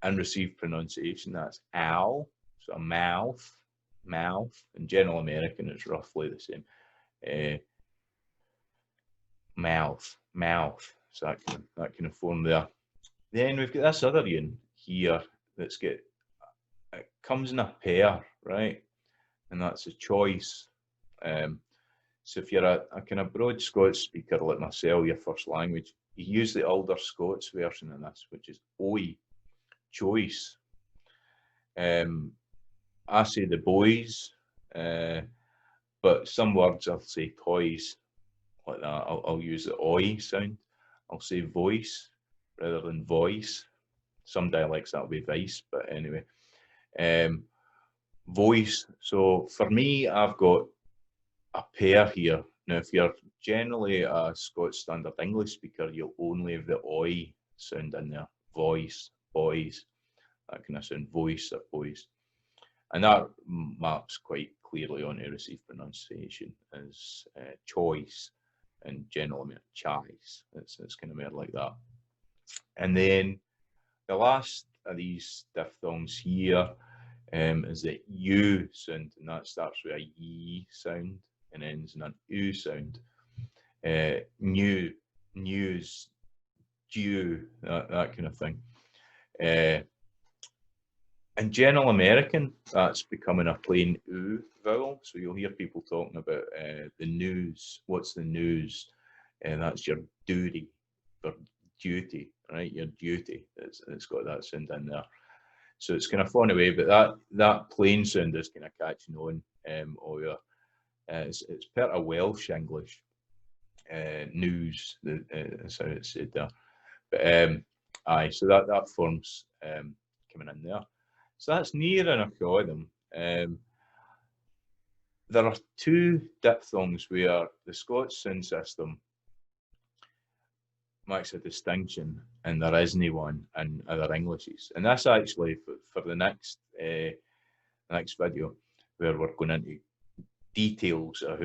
received pronunciation, that's ow, so mouth, mouth. In General American, it's roughly the same. Mouth, mouth. So that kind of form there. Then we've got this other one here that's got, it comes in a pair, right? And that's a choice. So if you're a kind of broad Scots speaker like myself, your first language, you use the older Scots version of this, which is oi, choice. I say the boys, but some words I'll say toys, like that. I'll use the oi sound. I'll say voice rather than voice. Some dialects that'll be vice, but anyway. Voice. So for me, I've got a pair here. Now, if you're generally a Scots Standard English speaker, you'll only have the oi sound in there. Voice, boys, that kind of sound. Voice or boys. And that maps quite clearly onto received pronunciation as choice, and generally choice. It's kind of more like that. And then the last of these diphthongs here is the U sound, and that starts with a Y sound and ends in an U sound. New, news, due, that kind of thing. In General American, that's becoming a plain oo vowel. So you'll hear people talking about the news. What's the news? And that's your duty, or duty, right? Your duty. It's got that sound in there. So it's kind of falling away, but that plain sound is kind of catching on. It's part of Welsh English. News, that's how it's said there. But aye, so that forms coming in there. So that's near enough to them. There are two diphthongs where the Scots sound system makes a distinction, and there isn't one in other Englishes. And that's actually for the next video, where we're going into details of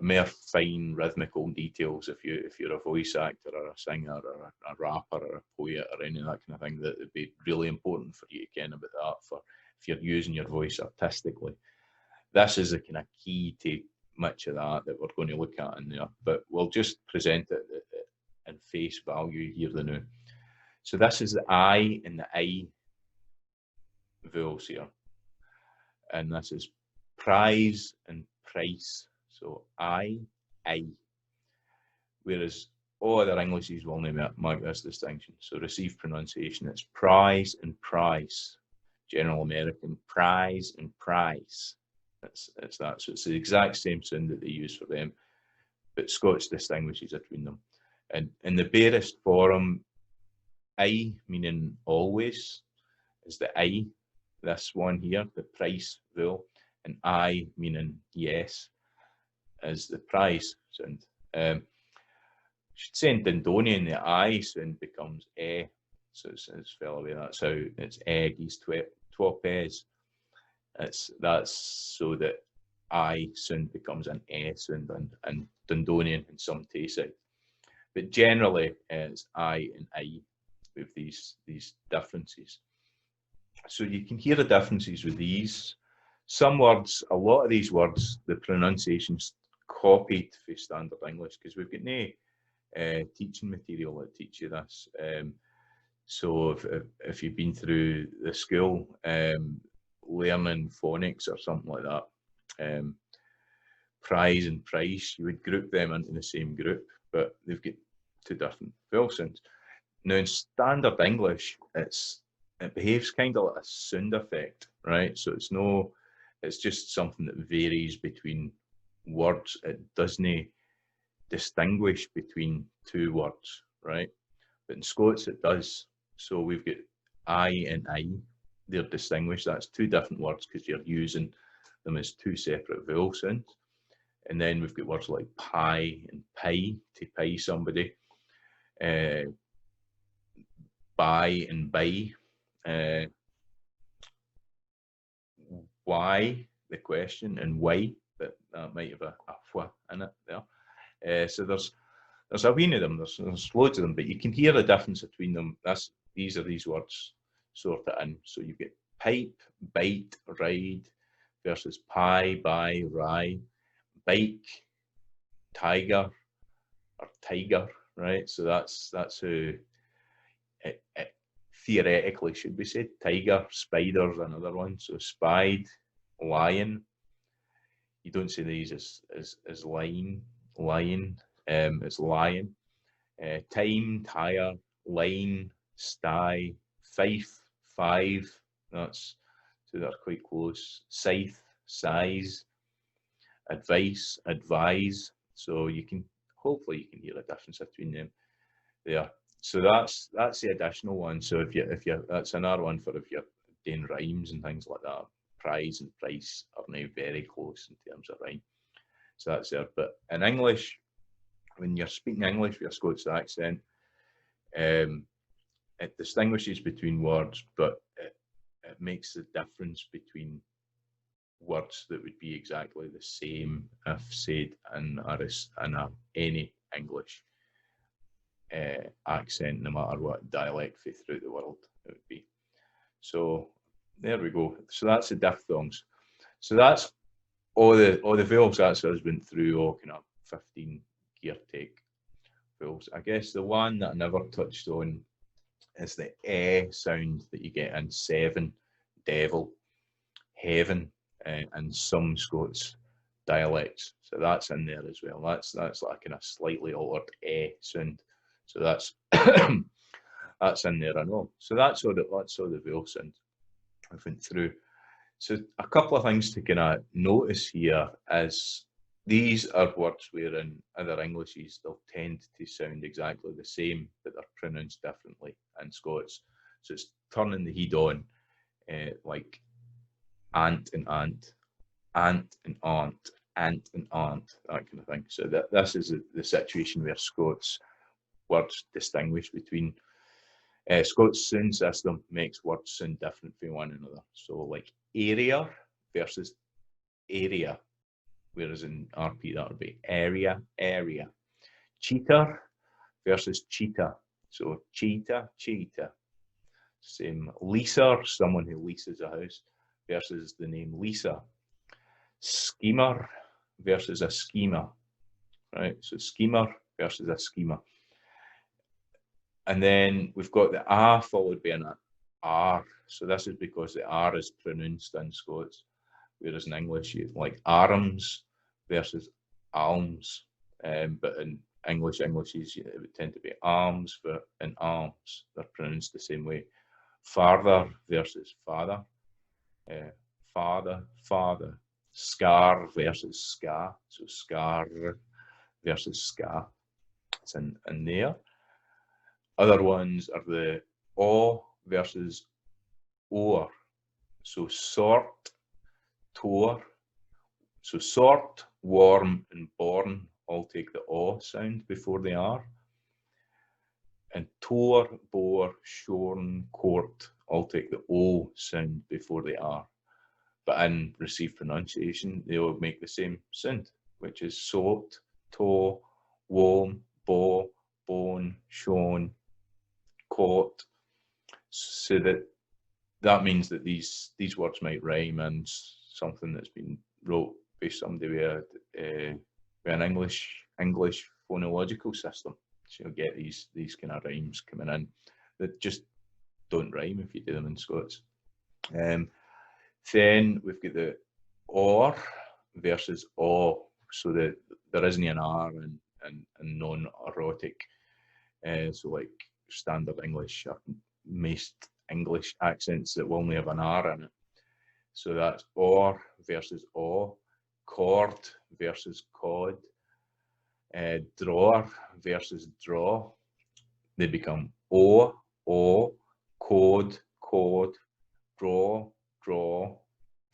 more fine rhythmical details. If you're a voice actor or a singer or a rapper or a poet or any of that kind of thing, that would be really important for you to ken about that. For if you're using your voice artistically, this is the kind of key to much of that we're going to look at in there. But we'll just present it in face value here the now. So this is the I and the I vowels here, and this is prize and price. So I. Whereas all other Englishes will only make this distinction. So received pronunciation, it's prize and price. General American, prize and price. It's that. So it's the exact same sound that they use for them, but Scots distinguishes between them. And in the barest form, I, meaning always, is the I, this one here, the price vowel, and I, meaning yes, is the prize sound. Should say in Dundonian, the I sound becomes e, so it's fell away. That's how it's egg is twopes. That's so that I sound becomes an e sound and Dundonian in some Tayside. But generally, it's I and I with these differences. So you can hear the differences with these. Some words, a lot of these words, the pronunciation's copied for Standard English because we've got no teaching material that teach you this. So if you've been through the school learning phonics or something like that, prize and price, you would group them into the same group, but they've got two different vowel sounds. Now in Standard English, it behaves kind of like a sound effect, right? So it's just something that varies between words. It doesn't distinguish between two words, right? But in Scots it does. So we've got I and I, they're distinguished. That's two different words because you're using them as two separate vowel sounds. And then we've got words like pie and pie, to pie somebody, buy and buy, why, the question, and why, that might have a fwa in it there. So there's a wee of them, there's loads of them, but you can hear the difference between them. These are these words sorted in. So you get pipe, bite, ride, versus pie, buy, rye, bike, tiger, or tiger, right? So that's who it theoretically should be said. Tiger, spider's another one. So spied, lion. You don't say these as lion, it's lion. Time, tire, line, sty, fife, five. That's so they're quite close. Scythe, size, advice, advise. So you can hopefully you can hear a difference between them there. So that's the additional one. So if you that's another one for if you're doing rhymes and things like that. Prize and price are now very close in terms of rhyme. So that's there. But in English, when you're speaking English with a Scots accent, it distinguishes between words, but it makes the difference between words that would be exactly the same if said in any English accent, no matter what dialect throughout the world it would be. So there we go. So that's the diphthongs. So that's all the vowels. That's what has been through all kind of 15 gear take vowels. I guess the one that I never touched on is the sound that you get in 7, devil, heaven, and some Scots dialects. So that's in there as well. That's like a slightly altered sound. So that's that's in there, I know. So that's all the vowel sound I went through. So a couple of things to kind of notice here is these are words where in other Englishes they'll tend to sound exactly the same, but they're pronounced differently in Scots. So it's turning the heat on, like aunt and aunt, aunt and aunt, aunt and aunt, that kind of thing. So this is the situation where Scots words distinguish between Scots sound system makes words sound different from one another. So like area versus area, whereas in RP that would be area, area. Cheater versus cheetah. So cheetah, cheetah. Same. Leaser, someone who leases a house, versus the name Lisa. Schemer versus a schemer. Right, so schemer versus a schemer. And then we've got the A followed by an R. So this is because the R is pronounced in Scots, whereas in English, you like arms versus alms. But in English, it would tend to be arms, but in arms, they're pronounced the same way. Farther versus father. Father, father. Scar versus scar. So scar versus scar. It's in there. Other ones are the o versus or. So sort, tore. So sort, warm, and born all take the o sound before the r. And tore, bore, shorn, court all take the o sound before the r. But in received pronunciation, they all make the same sound, which is sought, toe, warm, bo, bone, shone, caught. So that means that these words might rhyme in something that's been wrote by somebody with an English phonological system. So you'll get these kind of rhymes coming in that just don't rhyme if you do them in Scots. Then we've got the or versus o. So there isn't an R in non-erotic. So like standard English, or most English accents that will only have an R in it. So that's or versus o, cord versus cod, drawer versus draw. They become o, code, code, draw, draw,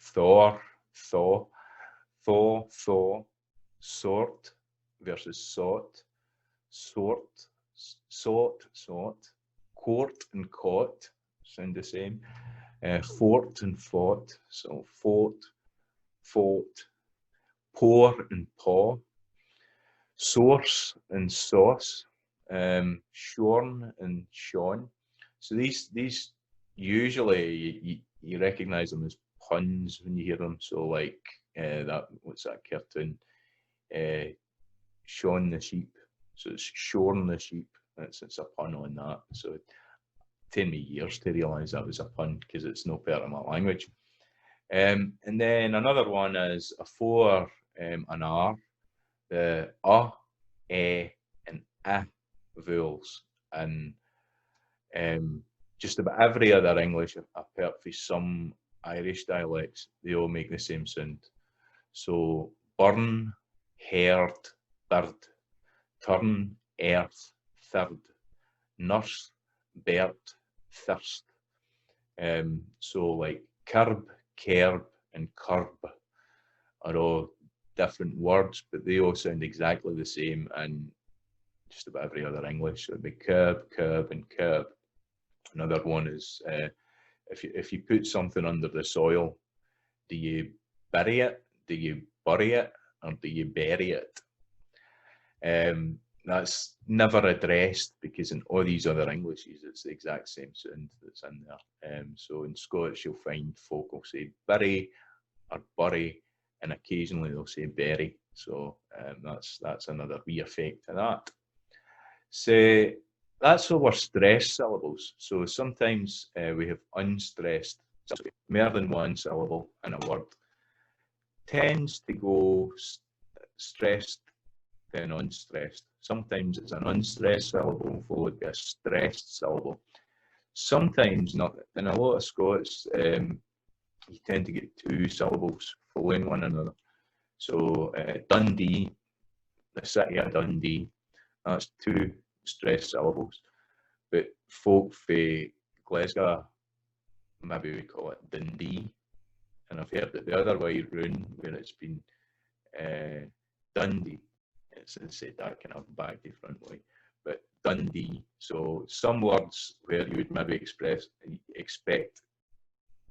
Thor, thaw, thaw, thaw, sort versus sought, sort, sought, sought, court and caught sound the same, fort and fought, so fought, fought, pour and paw, source and sauce, shorn and shone. So these usually you recognize them as puns when you hear them. So like what's that cartoon? Shaun the sheep. So it's shorn the sheep. It's a pun on that. So it taken me years to realise that was a pun because it's no part of my language. And then another one is a for an R, the and vowels, and just about every other English, apart from some Irish dialects, they all make the same sound. So burn, herd, bird, turn, earth, third, nurse, bird, thirst. So like curb, curb, and curb are all different words, but they all sound exactly the same in just about every other English. So it'd be curb, curb, and curb. Another one is if you put something under the soil, do you bury it, do you bury it, or do you bury it? That's never addressed because in all these other Englishes it's the exact same sound that's in there. So in Scottish you'll find folk will say bury or bury, and occasionally they'll say bury. So that's another wee effect of that. So that's over stressed syllables. So sometimes we have unstressed, more than one syllable in a word. Tends to go stressed then unstressed. Sometimes it's an unstressed syllable followed by a stressed syllable. Sometimes not. In a lot of Scots, you tend to get two syllables following one another. So Dundee, the city of Dundee, that's two stressed syllables. But folk for Glasgow, maybe we call it Dundee. And I've heard it the other way round where it's been Dundee. It's said that kind of back to front way, but Dundee. So some words where you would maybe expect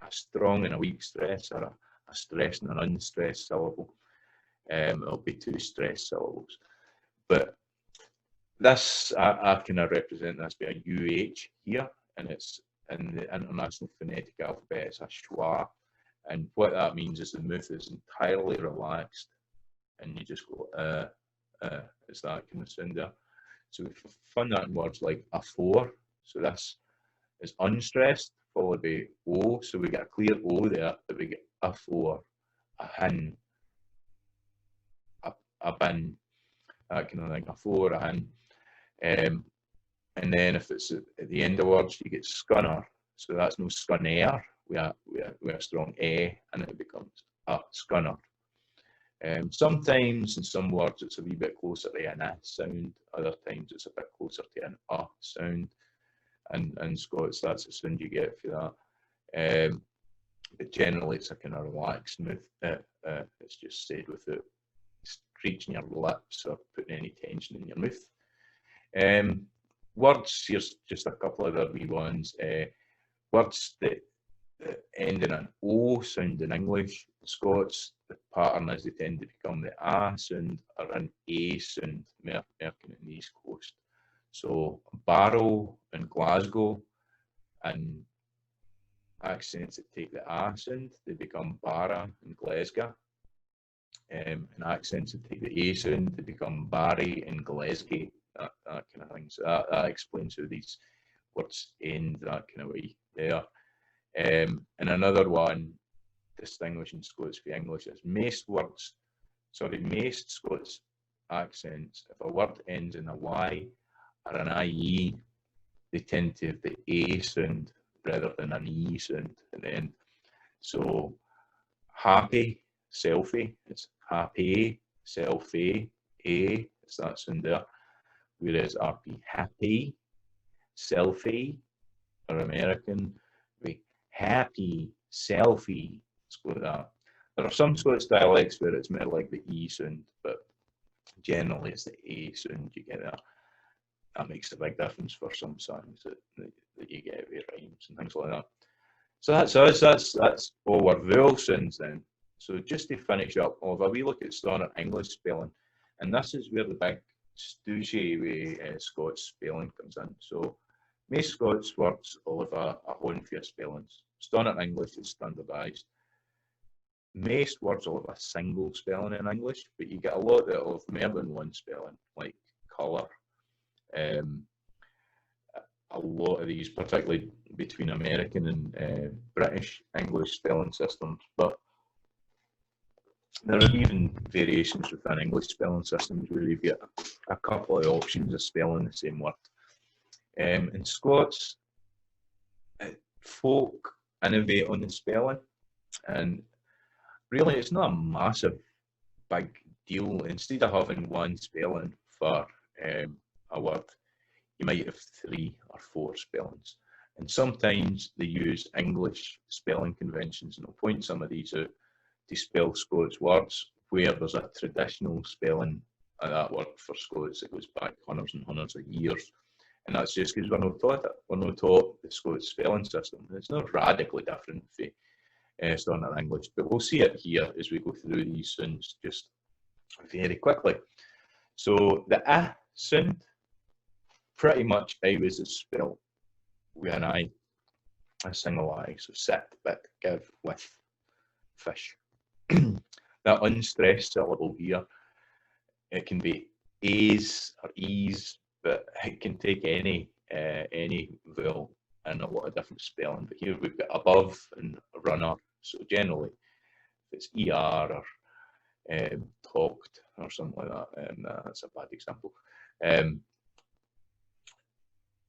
a strong and a weak stress, or a stressed and an unstressed syllable. It'll be two stressed syllables. But this, I kind of represent this by a UH here, and it's in the International Phonetic Alphabet, it's a schwa. And what that means is the mouth is entirely relaxed, and you just go, it's that kind of sound there. So we find that in words like a for. So this is unstressed, followed by O. So we get a clear O there, but we get a for, a hin, a bin, that kind of thing, a for, a hin. And then if it's at the end of words, you get scunner. So that's no scunner. We have a strong and it becomes a scunner. Sometimes in some words it's a wee bit closer to an a sound, other times it's a bit closer to an a sound. And in Scots, that's the sound you get for that. But generally it's a kind of relaxed mouth. It's just said without stretching your lips or putting any tension in your mouth. Words, here's just a couple of other wee ones. Words that end in an O sound in English. In Scots, the pattern is they tend to become the A sound or an A sound, more kind of in the East Coast. So Barrow in Glasgow, and accents that take the A sound, they become Barra in Glasgow. And accents that take the A sound, they become Barry in Glasgow, that kind of thing. So that explains how these words end that kind of way there. And another one distinguishing Scots from English is most Scots accents, if a word ends in a Y or an IE, they tend to have the A sound rather than an E sound at the end. So happy, selfie, it's happy, selfie, A, it's that sound there. Whereas RP, happy, selfie, or American, we happy, selfie, let's go with that. There are some Scots dialects where it's more like the E sound, but generally it's the A sound you get there. That makes a big difference for some songs that you get with rhymes and things like that. So that's us, that's all our vowel sounds then. So just to finish up, Oliver, we look at standard English spelling, and this is where the big stoogie with Scots spelling comes in. So most Scots words will have a hone for your spellings. Standard English is standardised. Most words will have a single spelling in English, but you get a lot that will have more than one spelling, like colour. A lot of these, particularly between American and British English spelling systems, but there are even variations within English spelling systems where you get a couple of options of spelling the same word. In Scots, folk innovate on the spelling, and really it's not a massive big deal. Instead of having one spelling for a word, you might have 3 or 4 spellings. And sometimes they use English spelling conventions, and I'll point some of these out to spell Scots words where there's a traditional spelling of that word for Scots that goes back hundreds and hundreds of years. And that's just because we're not taught it. We're not taught the Scots spelling system. It's not radically different from Standard English, but we'll see it here as we go through these sounds just very quickly. So the sound, pretty much always is spelled with an I, a single I. So sit, bit, give, with, fish. That unstressed syllable here, it can be A's or E's, but it can take any vowel and a lot of different spelling. But here we've got above and runner. So generally, if it's ER or talked or something like that, that's a bad example.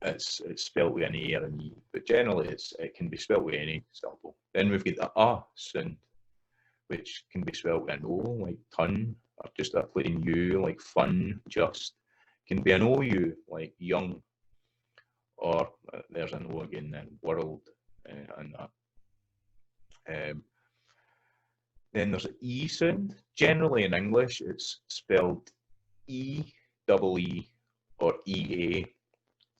It's spelled with an A or an E, but generally it can be spelled with any syllable. Then we've got the sound, which can be spelled with an O, like ton, or just a plain U, like fun, just. Can be an OU, like young, or there's an O again then, world, and that. Then there's an E sound. Generally in English, it's spelled E, double E, or EA.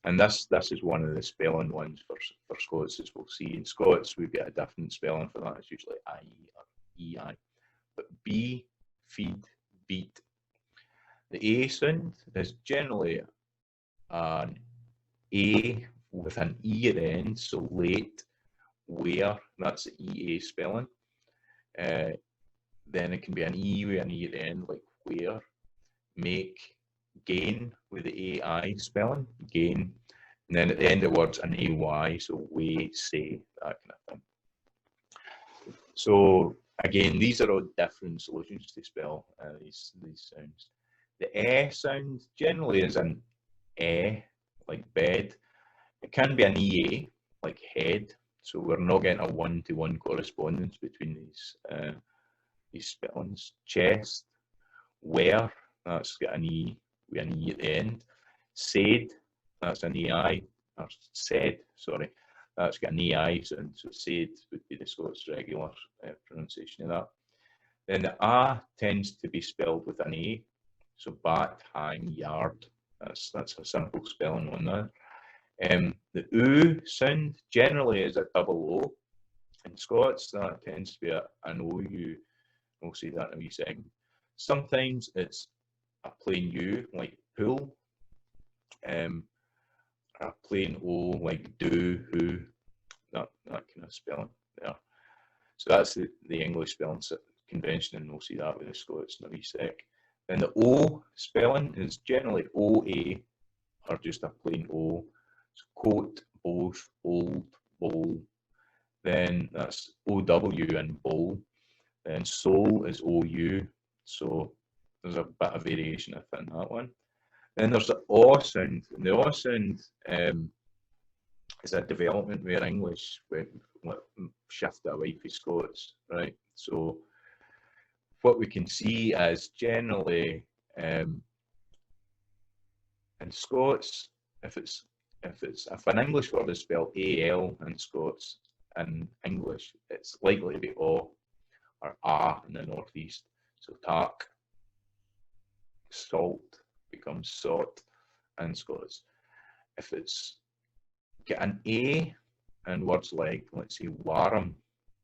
And this is one of the spelling ones for Scots, as we'll see. In Scots, we've got a different spelling for that. It's usually IE or EI. But B, feed, beat. The A sound is generally an A with an E at the end, so late, where, that's the EA spelling. Then it can be an E with an E at the end, like where, make, gain with the AI spelling, gain. And then at the end of the words, an AY, so way, say, that kind of thing. So again, these are all different solutions to spell these sounds. The sound generally is an like bed. It can be an EA, like head. So we're not getting a one-to-one correspondence between these spellings. Chest, where, that's got an E with an E at the end. Said, that's an EI, or said, sorry, that's got an EI sound. So said would be the Scots regular pronunciation of that. Then the A tends to be spelled with an A. So bat, hang, yard. That's a simple spelling on that. The U sound generally is a double O. In Scots, that tends to be an OU. We'll see that in a wee second. Sometimes it's a plain U, like pool. A plain O, like do, who. That kind of spelling there. So that's the English spelling convention, and we'll see that with the Scots in a wee sec. Then the O spelling is generally OA, or just a plain O. So coat, both, old, bowl. Then that's OW and bowl. Then soul is OU. So there's a bit of variation within that one. Then there's the O sound. And the O sound is a development where English shifted away from Scots, right? So what we can see is generally in Scots, if an English word is spelled AL in Scots and English, it's likely to be O or A in the northeast. So tak, salt becomes sot in Scots. If it's get an A in words like, let's say, warm,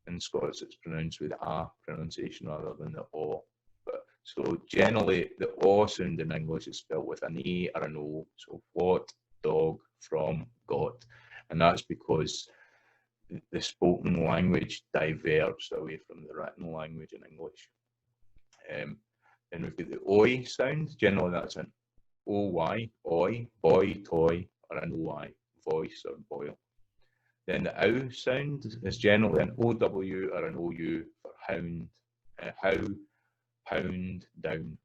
in Scots it's pronounced with A pronunciation rather than the O. But so generally the O sound in English is spelled with an A or an O. So what, dog, from, got. And that's because the spoken language diverged away from the written language in English. Then we've got the OI sound. Generally that's an OY, oi, boy, toy, or an OI, voice or boil. Then the OW sound is generally an OW or an OU for hound, how, pound, down.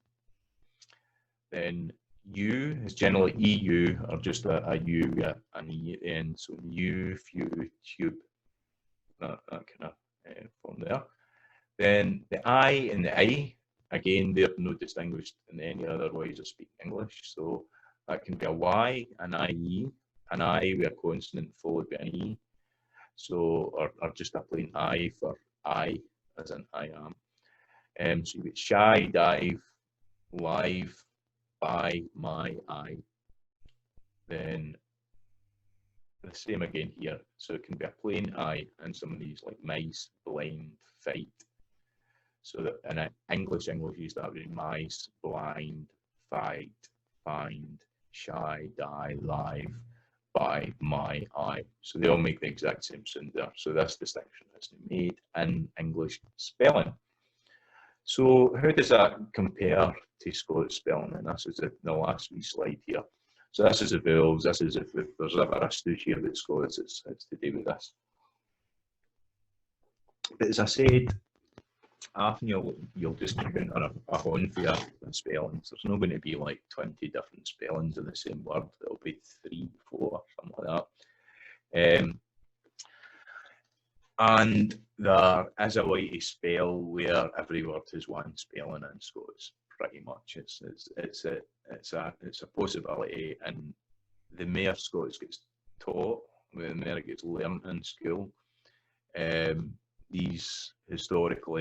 Then U is generally EU or just a U with an E at the end. So U, few, tube, that kind of form there. Then the I and the I, again, they're not distinguished in any other ways of speaking English. So that can be a Y, an IE, an I with a consonant followed by an E. So, or just a plain I for I, as in I am. So you get shy, dive, live, by, my, I. Then the same again here. So it can be a plain I and some of these like mice, blind, fight. So that in English use that would be mice, blind, fight, find, shy, die, live, by, my, I. So they all make the exact same sound there. So this distinction is made in English spelling. So how does that compare to Scots spelling? And this is the last wee slide here. So this is the vowels. This is if there's ever a stooge here about Scots, it's to do with this. But as I said, often you'll just come in on a handful of spellings. There's not going to be like 20 different spellings of the same word. There'll be 3, 4, something like that. And there is a way to spell where every word has one spelling in Scots. Pretty much, it's a possibility, and the more Scots gets taught, the more it gets learned in school. These historical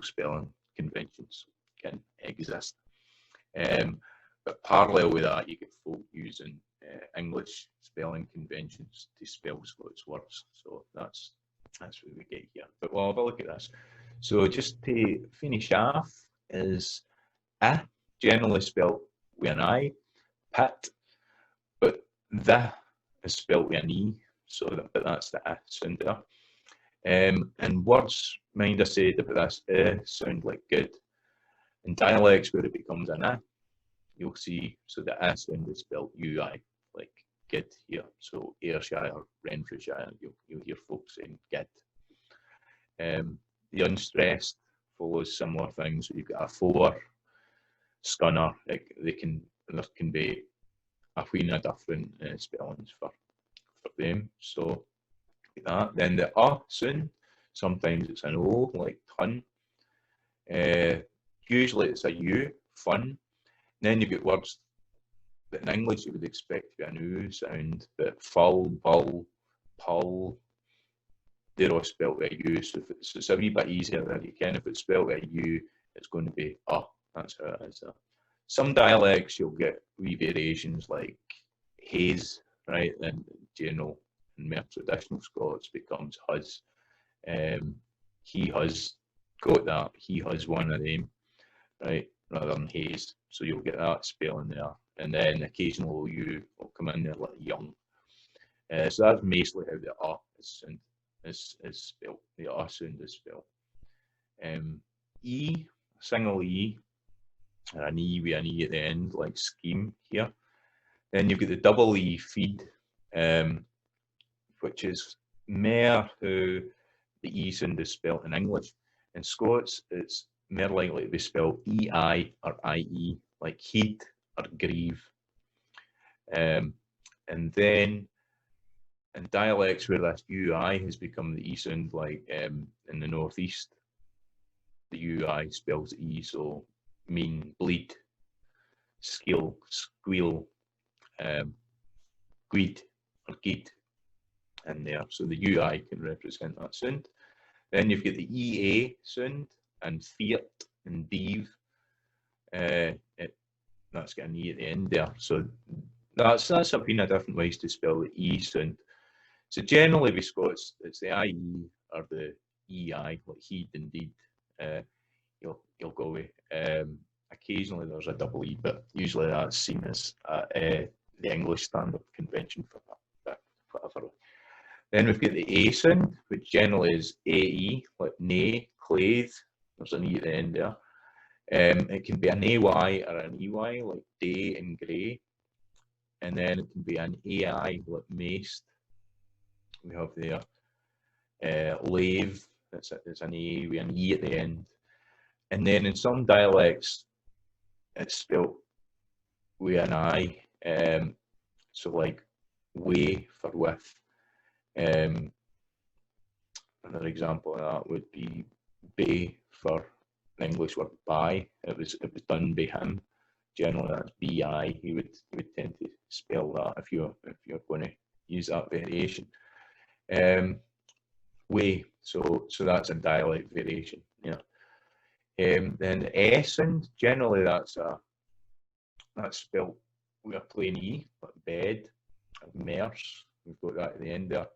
spelling conventions can exist. But parallel with that, you get folk using English spelling conventions to spell Scots words. So that's what we get here. But we'll have a look at this. So just to finish off, is generally spelled with an I, pit, but the is spelled with an E, so that's the sound there. And words, mind I said about this, sound like good. In dialects where it becomes an you'll see, so the sound is spelled UI, like good here. So Ayrshire, Renfrewshire, you'll hear folks saying good. The unstressed follows similar things. So you've got a 4, scunner, there can be a wheen of different spellings for them. So that. Then the sound, sometimes it's an O, like ton. Usually it's a U, fun. Then you get words that in English you would expect to be an U sound, but full, bull, pull, they're all spelled with a U. So it's a wee bit easier than you can. If it's spelled with a U, it's going to be that's how it is. Some dialects you'll get wee variations like haze, right? Then general and more traditional Scots becomes huz. He has got that. He has one of them, right? Rather than haze. So you'll get that spelling there. And then occasional U will come in there like young. So that's mostly how the is spelled. The sound is spelled. E, single E, and an E with an E at the end, like scheme here. Then you've got the double E feed, which is more how the E sound is spelled in English. In Scots, it's more likely to be spelled EI or IE, like heed or grieve. And then in dialects where that UI has become the E sound, like in the northeast, the UI spells E, so mean, bleed, skill, squeal, guid or geed in there. So the UI can represent that sound. Then you've got the EA sound and fiat and div. That's got an E at the end there. So that's a been a different ways to spell the E sound. So generally with Scots, it's the IE or the EI, like heed and deed. You'll go with. Occasionally there's a double E, but usually that's seen as the English standard convention for that. Whatever. Then we've got the A sound, which generally is AE, like nay, clave. There's an E at the end there. It can be an AY or an EY, like day and grey. And then it can be an AI, like maced. We have there. Lave, it's an A with an E at the end. And then in some dialects, it's spelt with an I. So like way for with. Another example of that would be bay for the English word by. It was done by him. Generally, that's bi. You would tend to spell that if you're going to use that variation. Way. So that's a dialect variation. Yeah. Then the S sound, generally that's spelled with a plain E, like bed, merce. We've got that at the end there.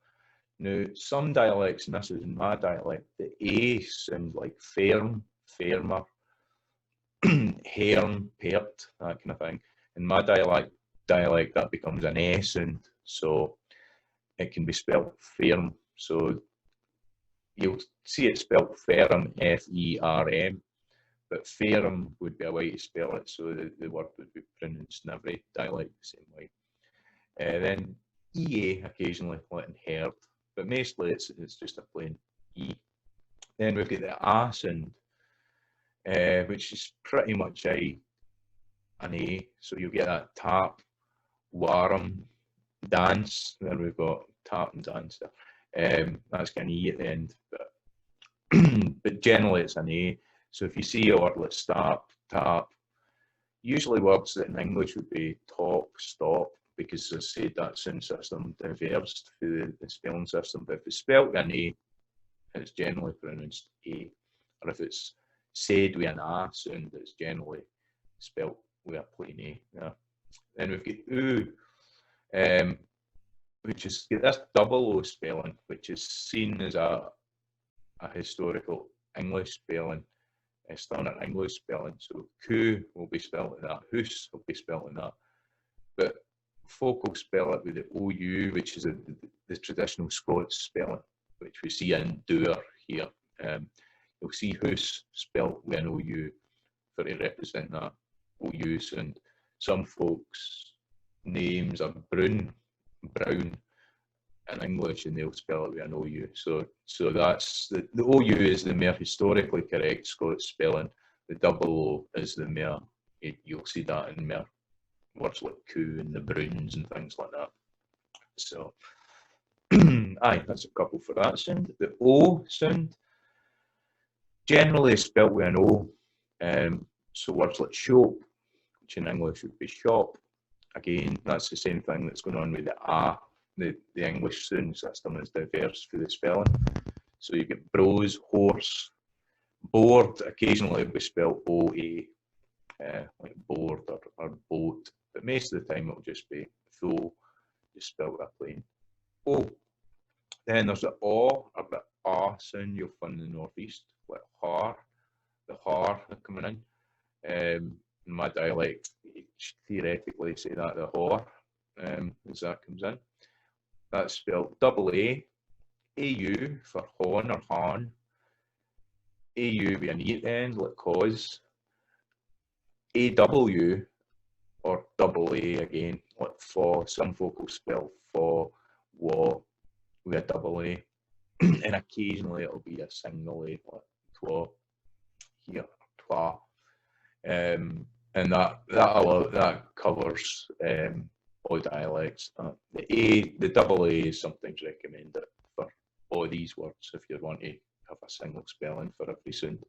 Now, some dialects, and this is in my dialect, the A sounds like firm, firmer, herm, pert, that kind of thing. In my dialect, that becomes an S sound, so it can be spelled firm. So you'll see it spelled firm, F-E-R-M, but firm would be a way to spell it, so the word would be pronounced in every dialect the same way. Then EA occasionally, like in heard, but mostly it's just a plain E. Then we've got the A sound, which is pretty much an A. So you'll get that tap, warm, dance. Then we've got tap and dance there. That's got an E at the end, but generally it's an A. So if you see a word like start, tap, usually words that in English would be talk, stop, because as I said, that sound system diverged through the spelling system. But if it's spelled with an A, it's generally pronounced A. Or if it's said with an A sound, it's generally spelled with a plain A. Yeah. Then we've got oo, which is this double O spelling, which is seen as a historical English spelling. Standard English spelling. So coo will be spelled like that, hoose will be spelled like that. But folk will spell it with the OU, which is the traditional Scots spelling, which we see in doer here. You'll see hoose spelled with an OU for to represent that OU sound. Some folks' names are brown in English, and they'll spell it with an OU. So that's the OU is the more historically correct Scots spelling. The double O is the more, you'll see that in more words like coo and the Browns and things like that. So, aye, that's a couple for that sound. The O sound, generally spelled with an O. So words like shop, which in English would be shop. Again, that's the same thing that's going on with the A. The English sound system is diverse through the spelling. So you get brose, horse, board, occasionally it'll be spelled O-A, like board or boat, but most of the time it'll just be though, just spelled with a plain O. Then there's the O or the A sound you'll find in the northeast, like har, the har coming in. In my dialect, you theoretically say that the har, as that comes in. That's spelled double A, AU for hon or han, AU with an E at the end, like cause, AW or double A again, like for. Some folk will spell for, wa, with a double A, and occasionally it'll be a single A, like twa, here, twa. And that covers all dialects. The double A is sometimes recommended for all these words if you want to have a single spelling for every sound.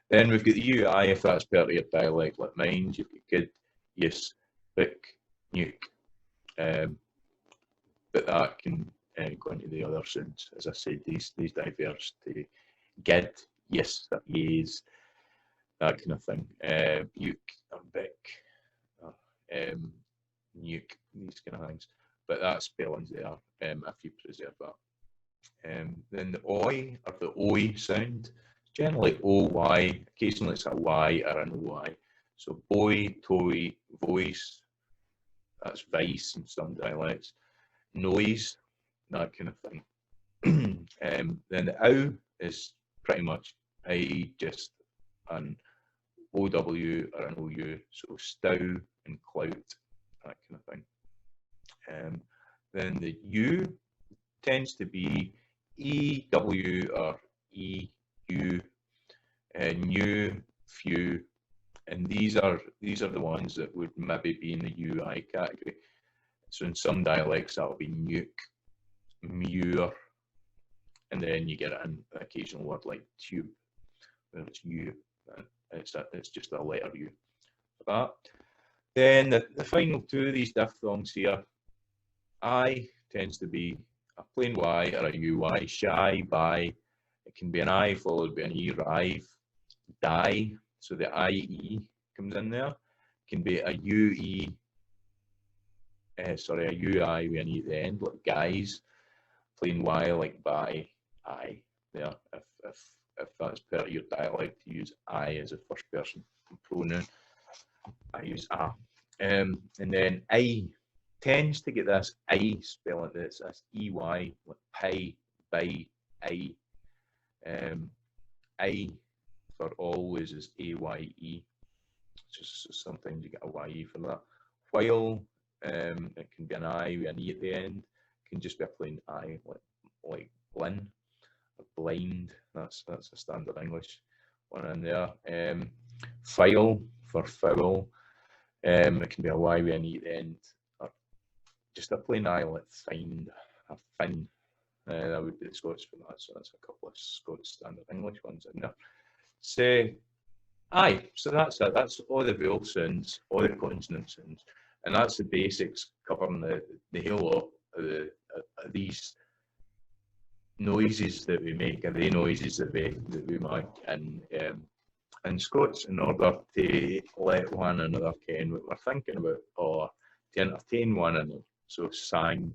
Then we've got the UI, if that's part of your dialect like mine. You've got good, yes, book, nuke. But that can go into the other sounds. As I said, these diverge to gid, yes, that yes, that kind of thing. Uke and bick, nuke, these kind of things. But that spelling's there if you preserve that. Then the oi or the oi sound, generally OY, occasionally it's a Y or an OI. So boy, toy, voice, that's vice in some dialects. Noise, that kind of thing. Then the ow is pretty much I just an OW or an OU, so stow and clout, that kind of thing. Then the U tends to be EW or EU, new, few, and these are the ones that would maybe be in the UI category. So in some dialects that will be nuke, mure, and then you get an occasional word like tube, where it's U, it's just a letter U for that. Then the final two of these diphthongs here, I tends to be a plain Y or a UY, shy, by. It can be an I followed by an E, rive, die, so the IE comes in there. It can be a UE, a UI with an E at the end, like guys, plain Y like by, I, there, if that's part of your dialect, to use I as a first person pronoun, I use a. And then I tends to get this I spelling, this EY, like pie, by, I. I for always is AYE. Just sometimes you get a YE for that. While it can be an I with an E at the end. It can just be a plain I, like Lynn or blind. That's a standard English one in there. File for foul. It can be a Y with an E at the end, or just a plain I, like find, a fin. That would be the Scots for that. So that's a couple of Scots Standard English ones in there. So that's it. That's all the vowel sounds, all the consonant sounds, and that's the basics covering the whole lot of these noises that we make, and the noises that we make in Scots, in order to let one another ken what we're thinking about, or to entertain one another. So sang,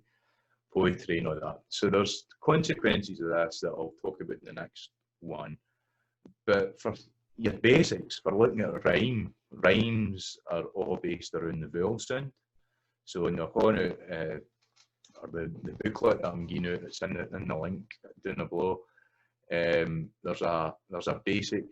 poetry and all that. So there's consequences of this that I'll talk about in the next one. But for your basics, for looking at rhymes are all based around the vowel sound. So in the handout, or the booklet that I'm giving out, it's in the link down below, there's a basic,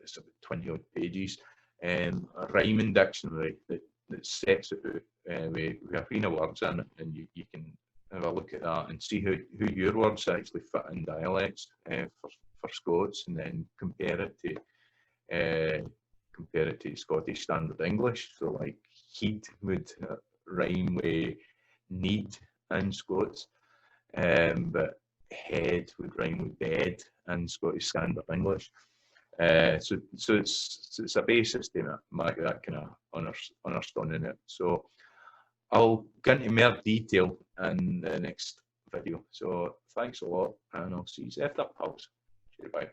it's about 20 odd pages, a rhyming dictionary that sets it out with a few words in it, and you can have a look at that and see how your words actually fit in dialects for Scots, and then compare it to Scottish Standard English. So like heed would rhyme with need in Scots, but head would rhyme with bed in Scottish Standard English. So it's a basis to make that kind of understanding it. So I'll get into more detail in the next video. So thanks a lot, and I'll see you after. Pals. Bye.